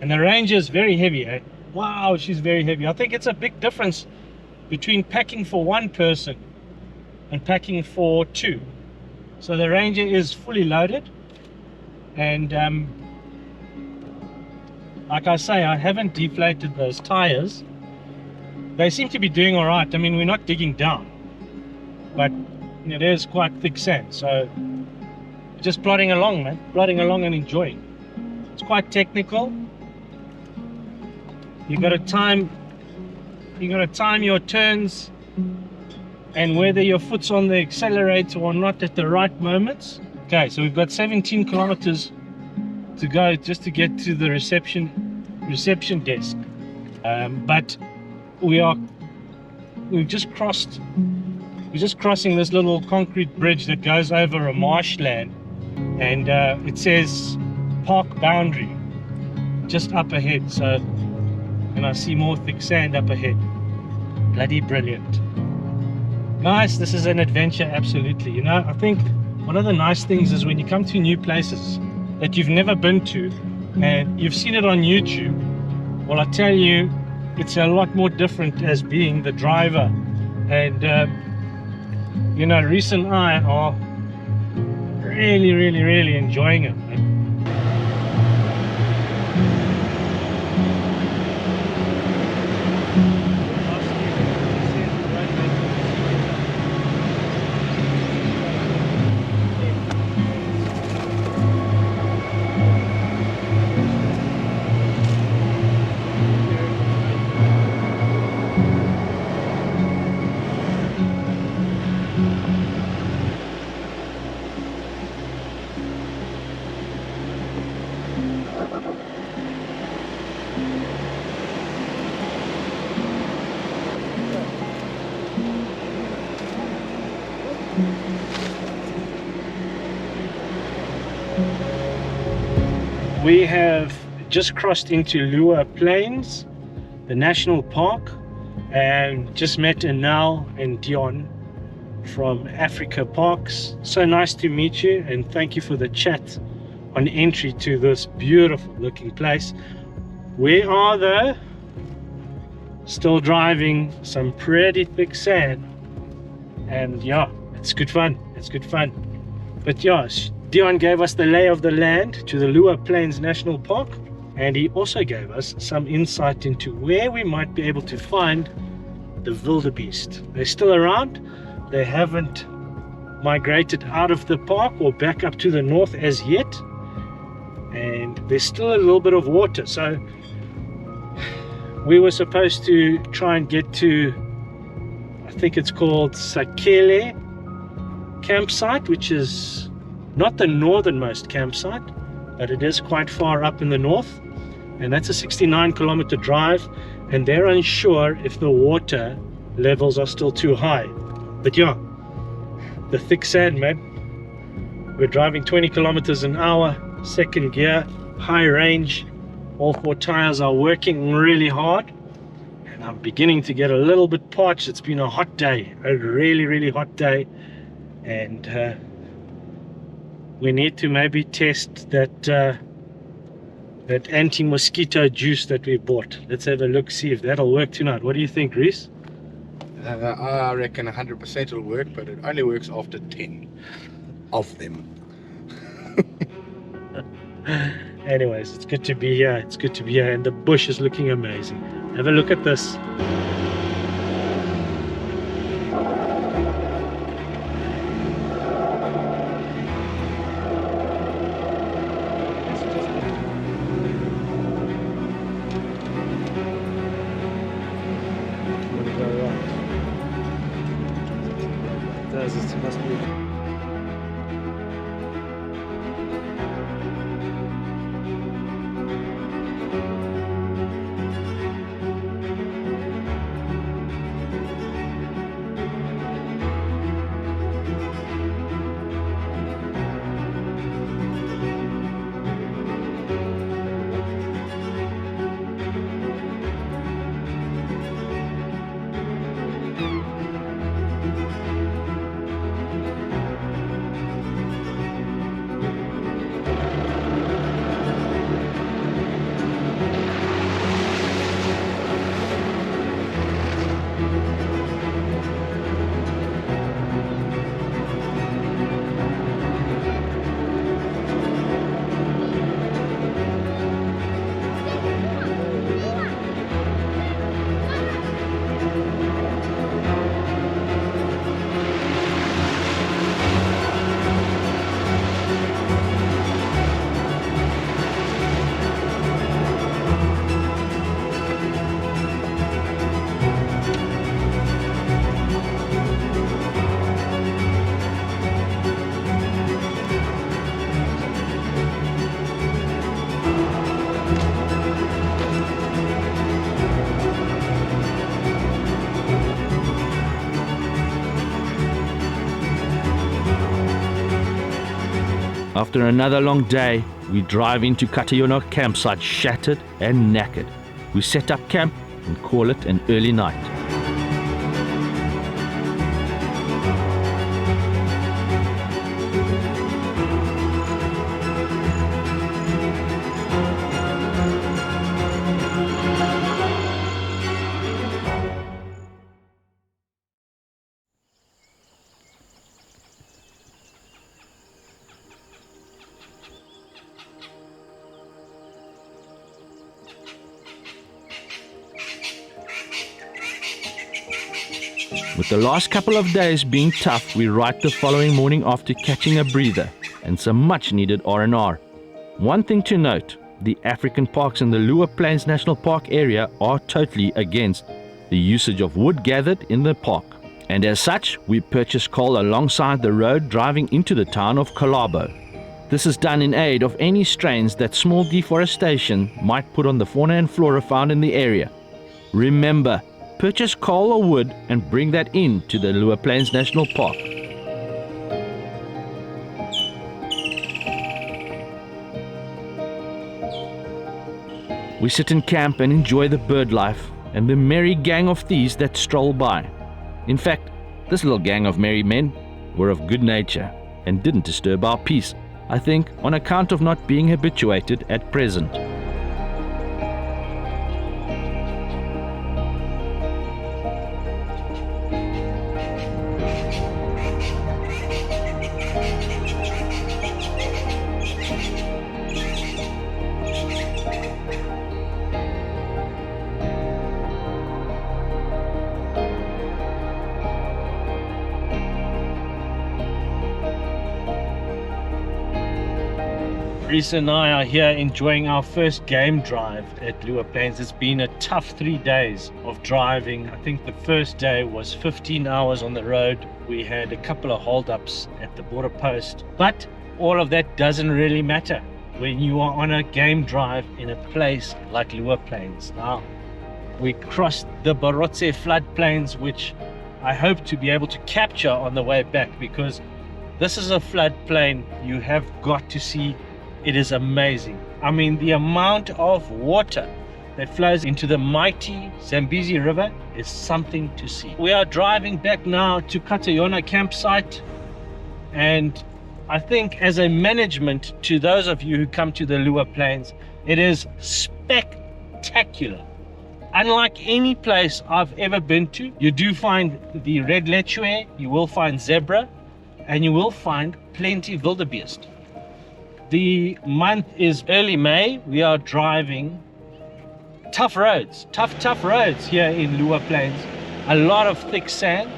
And the Ranger is very heavy, eh? Wow, she's very heavy. I think it's a big difference between packing for 1 person and packing for 2. So the Ranger is fully loaded, and like I say, I haven't deflated those tires. They seem to be doing all right. I mean, we're not digging down, but it is quite thick sand, so just plodding along, man, plodding along and enjoying. It's quite technical. You got to time your turns and whether your foot's on the accelerator or not at the right moments. Okay, so we've got 17 kilometers to go just to get to the reception desk, but we're just crossing this little concrete bridge that goes over a marshland, and it says park boundary just up ahead. So, and I see more thick sand up ahead. Bloody brilliant. Guys, this is an adventure, absolutely. You know, I think one of the nice things is when you come to new places that you've never been to and you've seen it on YouTube, well, I tell you, it's a lot more different as being the driver. And you know, Reese and I are really enjoying it, man. We have just crossed into Liuwa Plains, the national park, and just met Anal and Dion from Africa Parks. So nice to meet you, and thank you for the chat on entry to this beautiful looking place. We are though still driving some pretty thick sand, and yeah, it's good fun, it's good fun. But yeah, Dion gave us the lay of the land to the Liuwa Plains National Park, and he also gave us some insight into where we might be able to find the wildebeest. They're still around. They haven't migrated out of the park or back up to the north as yet, and there's still a little bit of water. So we were supposed to try and get to, I think it's called Sikale campsite, which is not the northernmost campsite, but it is quite far up in the north, and that's a 69-kilometer drive, and they're unsure if the water levels are still too high. But yeah, the thick sand, man. We're driving 20 kilometers an hour, second gear, high range. All 4 tires are working really hard, and I'm beginning to get a little bit parched. It's been a hot day, a really hot day, and we need to maybe test that anti-mosquito juice that we bought. Let's have a look, see if that'll work tonight. What do you think, Reese? I reckon 100% it'll work, but it only works after 10 of them. Anyways, it's good to be here. It's good to be here, and the bush is looking amazing. Have a look at this. After another long day, we drive into Katayona campsite shattered and knackered. We set up camp and call it an early night. With the last couple of days being tough, we write the following morning after catching a breather and some much needed R&R. One thing to note, the African parks in the Liuwa Plains National Park area are totally against the usage of wood gathered in the park. And as such, we purchase coal alongside the road driving into the town of Kalabo. This is done in aid of any strains that small deforestation might put on the fauna and flora found in the area. Remember, purchase coal or wood and bring that in to the Liuwa Plains National Park. We sit in camp and enjoy the bird life and the merry gang of thieves that stroll by. In fact, this little gang of merry men were of good nature and didn't disturb our peace, I think on account of not being habituated at present. Reese and I are here enjoying our first game drive at Liuwa Plains. It's been a tough 3 days of driving. I think the first day was 15 hours on the road. We had a couple of holdups at the border post, but all of that doesn't really matter when you are on a game drive in a place like Liuwa Plains. Now, we crossed the Barotse floodplains, which I hope to be able to capture on the way back, because this is a floodplain you have got to see. It is amazing. I mean, the amount of water that flows into the mighty Zambezi River is something to see. We are driving back now to Katayona campsite, and I think as a management to those of you who come to the Liuwa Plains, it is spectacular. Unlike any place I've ever been to, you do find the red lechwe, you will find zebra, and you will find plenty wildebeest. The month is early May. We are driving tough roads, tough roads here in Liuwa Plains. A lot of thick sand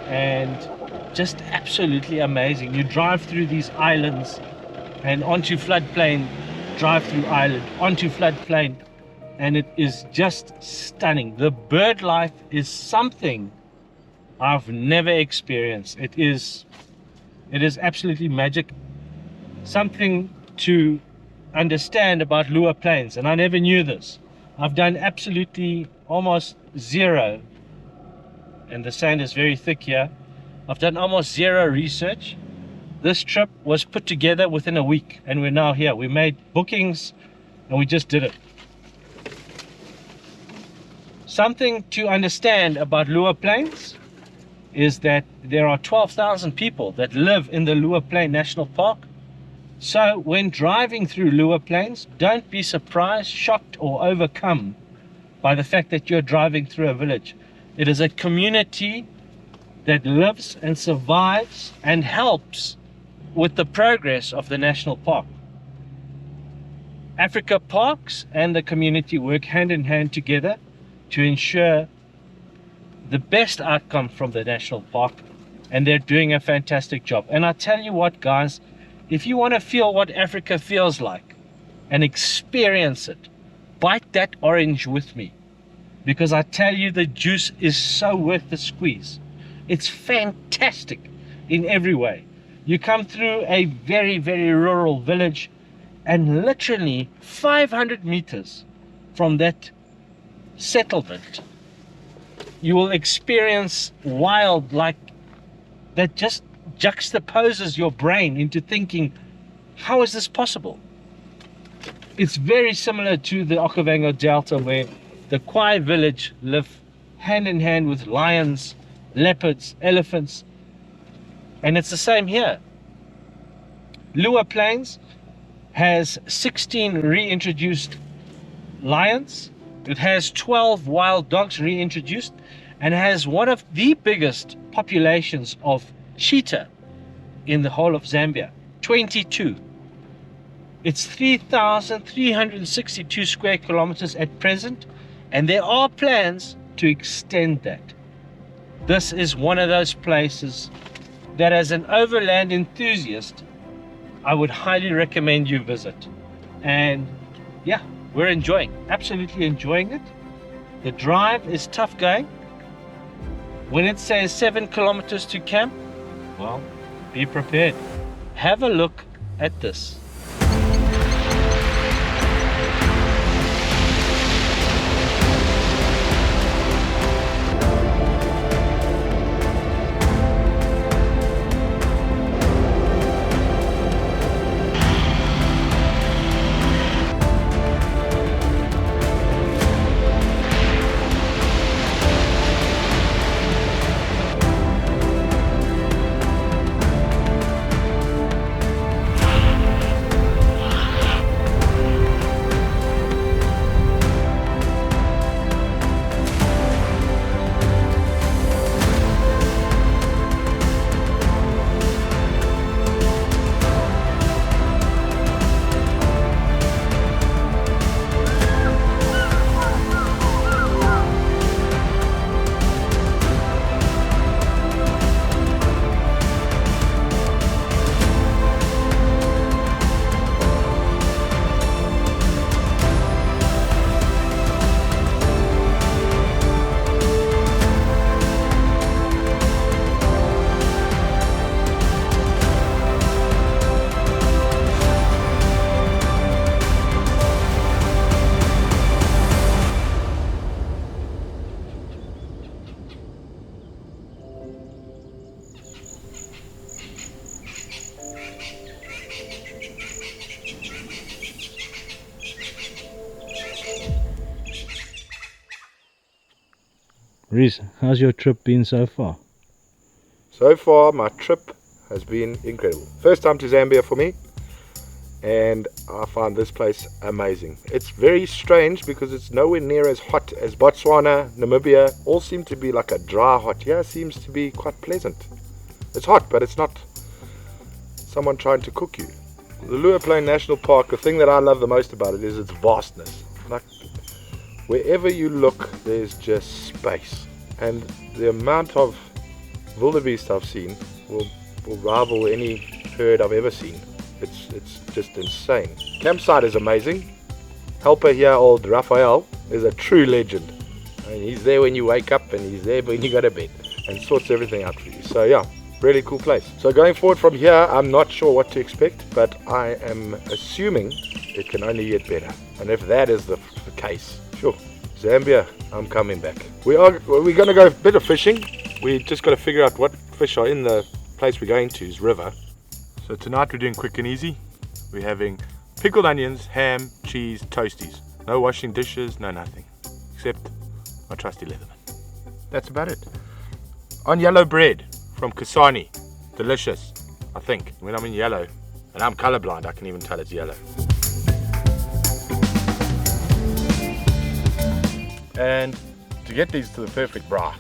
and just absolutely amazing. You drive through these islands and onto floodplain, drive through island, onto floodplain, and it is just stunning. The bird life is something I've never experienced. It is absolutely magic. Something to understand about Liuwa Plains, and I never knew this. I've done absolutely almost zero, and the sand is very thick here. I've done almost zero research. This trip was put together within a week, and we're now here. We made bookings and we just did it. Something to understand about Liuwa Plains is that there are 12,000 people that live in the Liuwa Plains National Park. So when driving through Liuwa Plains, don't be surprised, shocked or overcome by the fact that you're driving through a village. It is a community that lives and survives and helps with the progress of the national park. Africa Parks and the community work hand in hand together to ensure the best outcome from the national park, and they're doing a fantastic job. And I tell you what, guys, if you want to feel what Africa feels like and experience it, bite that orange with me, because I tell you the juice is so worth the squeeze. It's fantastic in every way. You come through a very, very rural village, and literally 500 meters from that settlement, you will experience wildlife that just juxtaposes your brain into thinking, How is this possible? It's very similar to the Okavango Delta, where the Kwai village live hand in hand with lions, leopards, elephants, and it's the same here. Liuwa Plains has 16 reintroduced lions. It has 12 wild dogs reintroduced, and has one of the biggest populations of cheetah in the whole of Zambia, 22. It's 3,362 square kilometers at present, and there are plans to extend that. This is one of those places that, as an overland enthusiast, I would highly recommend you visit. And yeah, we're absolutely enjoying it. The drive is tough going. When it says 7 kilometers to camp, well, be prepared. Have a look at this. Reese, how's your trip been so far? So far, my trip has been incredible. First time to Zambia for me, and I found this place amazing. It's very strange because it's nowhere near as hot as Botswana, Namibia. All seem to be like a dry hot. Here seems to be quite pleasant. It's hot, but it's not someone trying to cook you. The Liuwa Plains National Park, the thing that I love the most about it is its vastness. Like, wherever you look, there's just space, and the amount of wildebeest I've seen will rival any herd I've ever seen. It's just insane. Campsite is amazing. Helper here, old Raphael, is a true legend. I mean, he's there when you wake up, and he's there when you go to bed, and sorts everything out for you. So yeah, really cool place. So going forward from here, I'm not sure what to expect, but I am assuming it can only get better. And if that is the case, sure, Zambia, I'm coming back. We're going to go a bit of fishing. We just got to figure out what fish are in the place we're going to, is river. So tonight we're doing quick and easy. We're having pickled onions, ham, cheese, toasties. No washing dishes, no nothing, except my trusty Leatherman. That's about it. On yellow bread from Kasane. Delicious, I think. When I'm in yellow, and I'm colorblind, I can even tell it's yellow. And to get these to the perfect bra,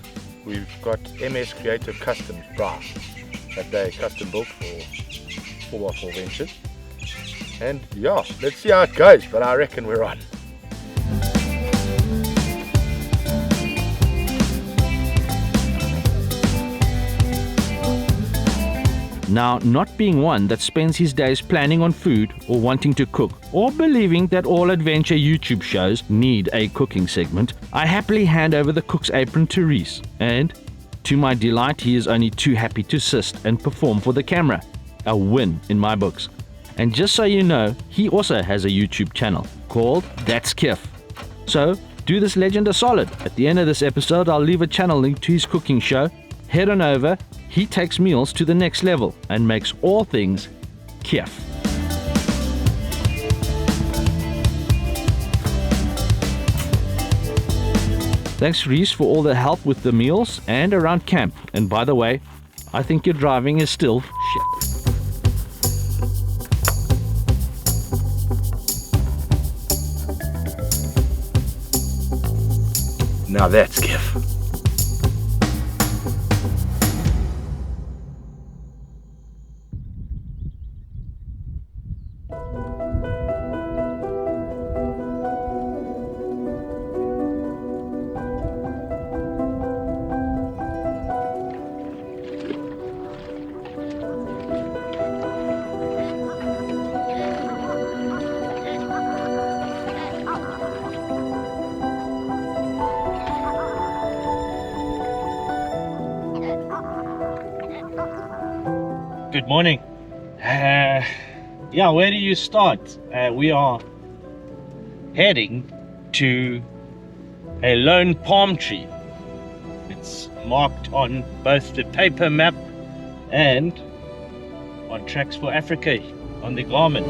we've got MS Creative Custom bra that they custom built for 4x4 Ventures. And yeah, let's see how it goes, but I reckon we're on. Now, not being one that spends his days planning on food or wanting to cook, or believing that all adventure YouTube shows need a cooking segment, I happily hand over the cook's apron to Reese, and to my delight, he is only too happy to assist and perform for the camera. A win in my books. And just so you know, he also has a YouTube channel called That's Kif. So, do this legend a solid. At the end of this episode, I'll leave a channel link to his cooking show. Head on over. He takes meals to the next level and makes all things Kif. Thanks, Reese, for all the help with the meals and around camp. And by the way, I think your driving is still shit. Now that's Kev. Good morning. Yeah, where do you start? We are heading to a lone palm tree. It's marked on both the paper map and on Tracks for Africa on the Garmin.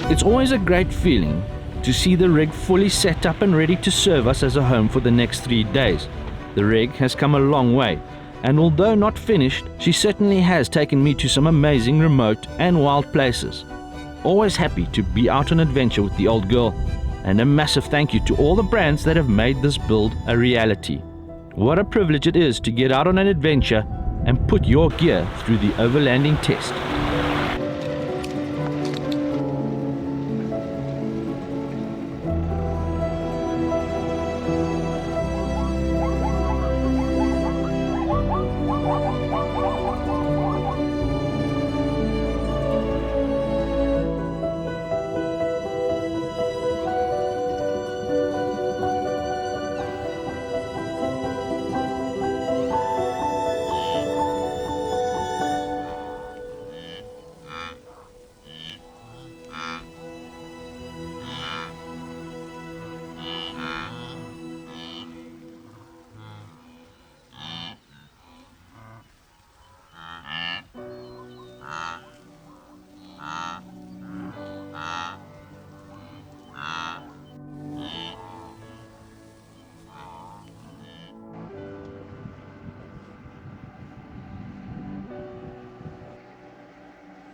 It's always a great feeling to see the rig fully set up and ready to serve us as a home for the next 3 days. The rig has come a long way, and although not finished, she certainly has taken me to some amazing remote and wild places. Always happy to be out on adventure with the old girl, and a massive thank you to all the brands that have made this build a reality. What a privilege it is to get out on an adventure and put your gear through the overlanding test.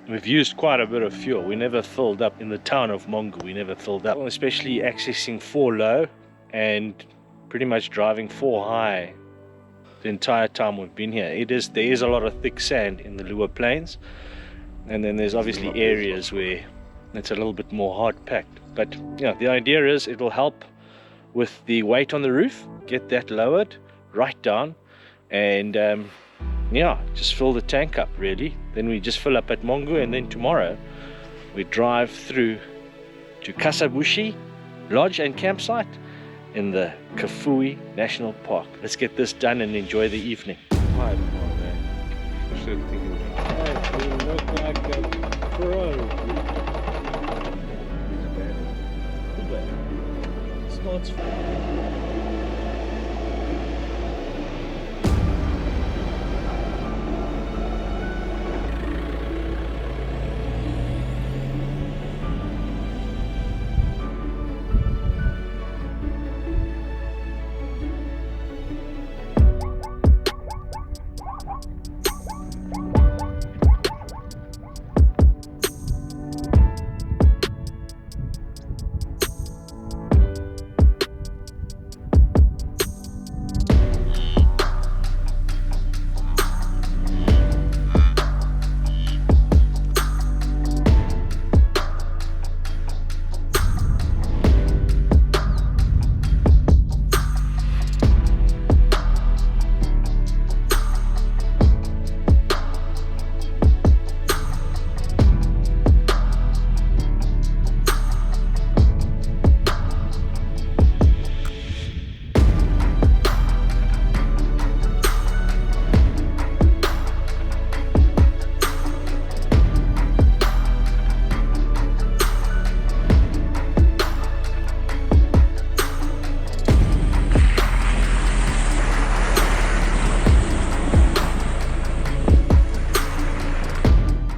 We've used quite a bit of fuel. We never filled up in the town of Mongu. We never filled up, especially accessing 4 low and pretty much driving 4 high the entire time we've been here. There is a lot of thick sand in the Liuwa Plains, and then there's obviously areas where it's a little bit more hard packed. But yeah, the idea is it'll help with the weight on the roof, get that lowered right down, and yeah, just fill the tank up really. Then we just fill up at Mongu, and then tomorrow we drive through to Kasane Lodge and campsite in the Kafue National Park. Let's get this done and enjoy the evening. Hi, man. I should think You look like a pro. Starts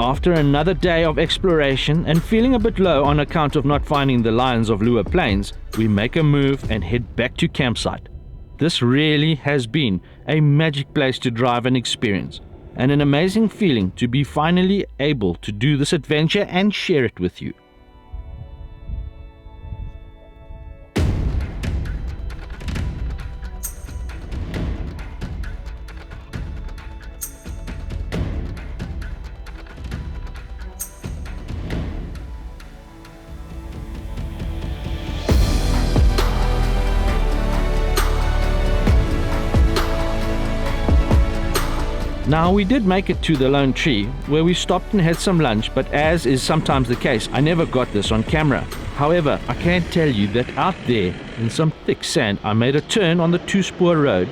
After another day of exploration and feeling a bit low on account of not finding the lions of Liuwa Plains, we make a move and head back to campsite. This really has been a magic place to drive and experience, and an amazing feeling to be finally able to do this adventure and share it with you. Now, we did make it to the lone tree, where we stopped and had some lunch, but as is sometimes the case, I never got this on camera. However, I can tell you that out there, in some thick sand, I made a turn on the two-spoor road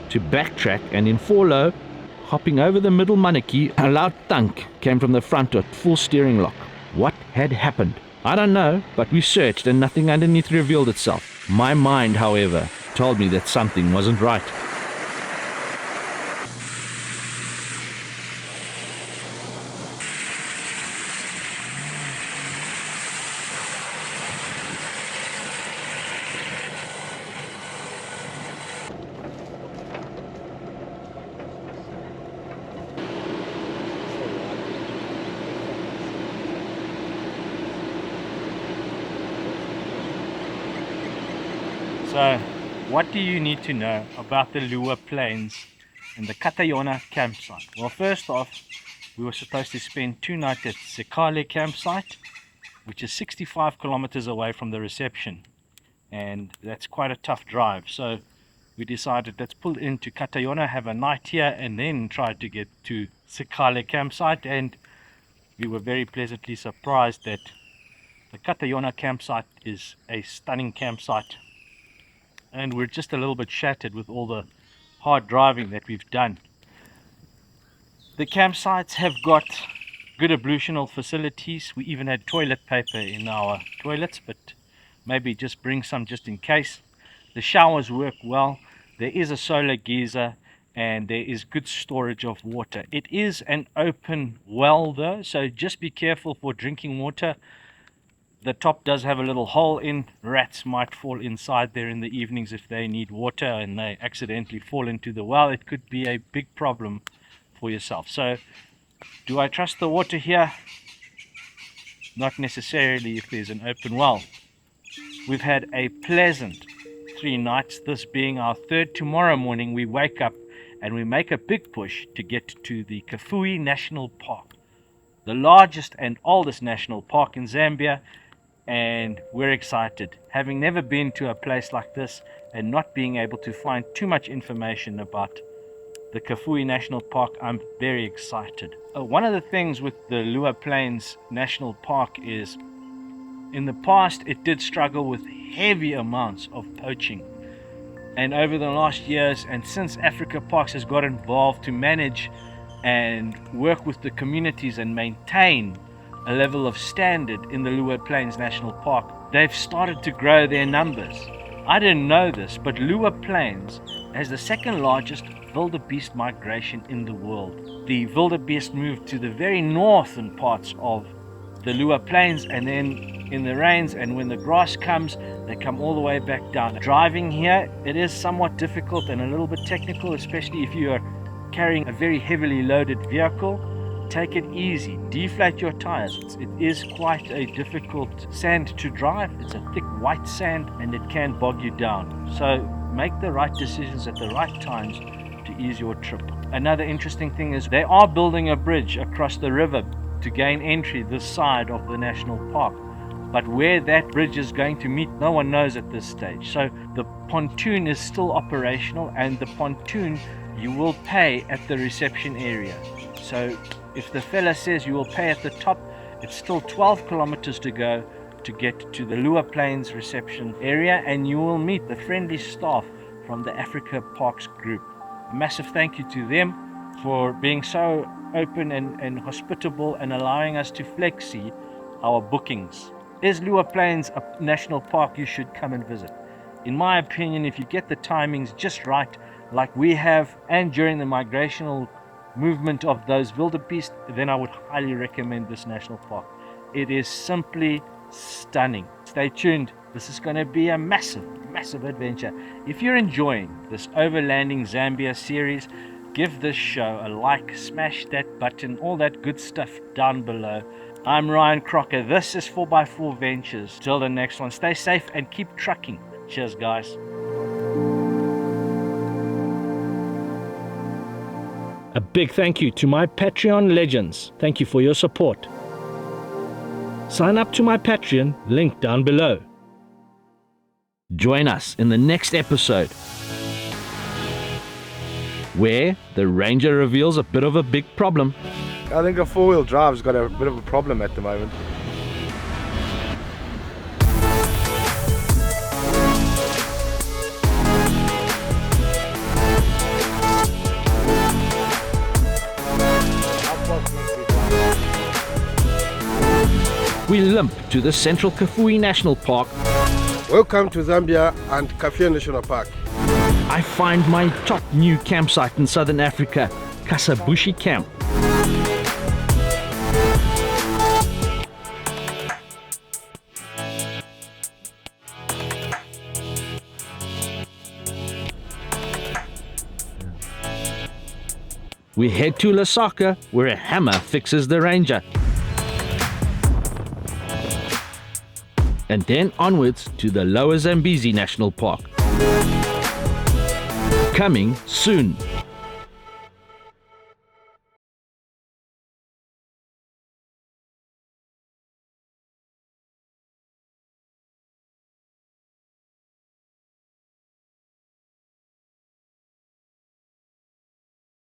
to backtrack, and in 4-low, hopping over the middle maneki, a loud thunk came from the front at full steering lock. What had happened? I don't know, but we searched and nothing underneath revealed itself. My mind, however, told me that something wasn't right. So, what do you need to know about the Liuwa Plains and the Katayona campsite? Well, first off, we were supposed to spend 2 nights at Sekale campsite, which is 65 kilometers away from the reception, and that's quite a tough drive. So we decided, let's pull into Katayona, have a night here, and then try to get to Sekale campsite. And we were very pleasantly surprised that the Katayona campsite is a stunning campsite, and we're just a little bit shattered with all the hard driving that we've done. The campsites have got good ablutional facilities. We even had toilet paper in our toilets, but maybe just bring some just in case. The showers work well. There is a solar geyser, and there is good storage of water. It is an open well though, so just be careful for drinking water. The top does have a little hole in. Rats might fall inside there in the evenings if they need water and they accidentally fall into the well. It could be a big problem for yourself. So, do I trust the water here? Not necessarily if there's an open well. We've had a pleasant 3 nights, this being our 3rd. Tomorrow morning we wake up and we make a big push to get to the Kafue National Park, the largest and oldest national park in Zambia. And we're excited. Having never been to a place like this and not being able to find too much information about the Kafue National Park, I'm very excited. One of the things with the Liuwa Plains National Park is, in the past it did struggle with heavy amounts of poaching, and over the last years and since Africa Parks has got involved to manage and work with the communities and maintain a level of standard in the Liuwa Plains National Park, they've started to grow their numbers. I didn't know this, but Liuwa Plains has the 2nd largest wildebeest migration in the world. The wildebeest move to the very northern parts of the Liuwa Plains, and then in the rains and when the grass comes, they come all the way back down. Driving here, it is somewhat difficult and a little bit technical, especially if you are carrying a very heavily loaded vehicle. Take it easy, deflate your tires. It is quite a difficult sand to drive. It's a thick white sand and it can bog you down. So make the right decisions at the right times to ease your trip. Another interesting thing is they are building a bridge across the river to gain entry this side of the national park. But where that bridge is going to meet, no one knows at this stage. So the pontoon is still operational, and the pontoon you will pay at the reception area. So if the fella says you will pay at the top, it's still 12 kilometers to go to get to the Liuwa Plains reception area, and you will meet the friendly staff from the Africa Parks group. A massive thank you to them for being so open and hospitable and allowing us to flexi our bookings. Is Liuwa Plains a national park you should come and visit? In my opinion, if you get the timings just right, like we have, and during the migrational movement of those wildebeest, then I would highly recommend this national park. It is simply stunning. Stay tuned. This is going to be a massive, massive adventure. If you're enjoying this Overlanding Zambia series, give this show a like, smash that button, all that good stuff down below. I'm Ryan Crocker. This is 4x4 Ventures. Till the next one, stay safe and keep trucking. Cheers, guys. A big thank you to my Patreon legends. Thank you for your support. Sign up to my Patreon, link down below. Join us in the next episode, where the Ranger reveals a bit of a big problem. I think a four-wheel drive's got a bit of a problem at the moment. We limp to the Central Kafue National Park. Welcome to Zambia and Kafue National Park. I find my top new campsite in Southern Africa, Kasabushi Camp. We head to Lusaka, where a hammer fixes the Ranger. And then onwards to the Lower Zambezi National Park. Coming soon.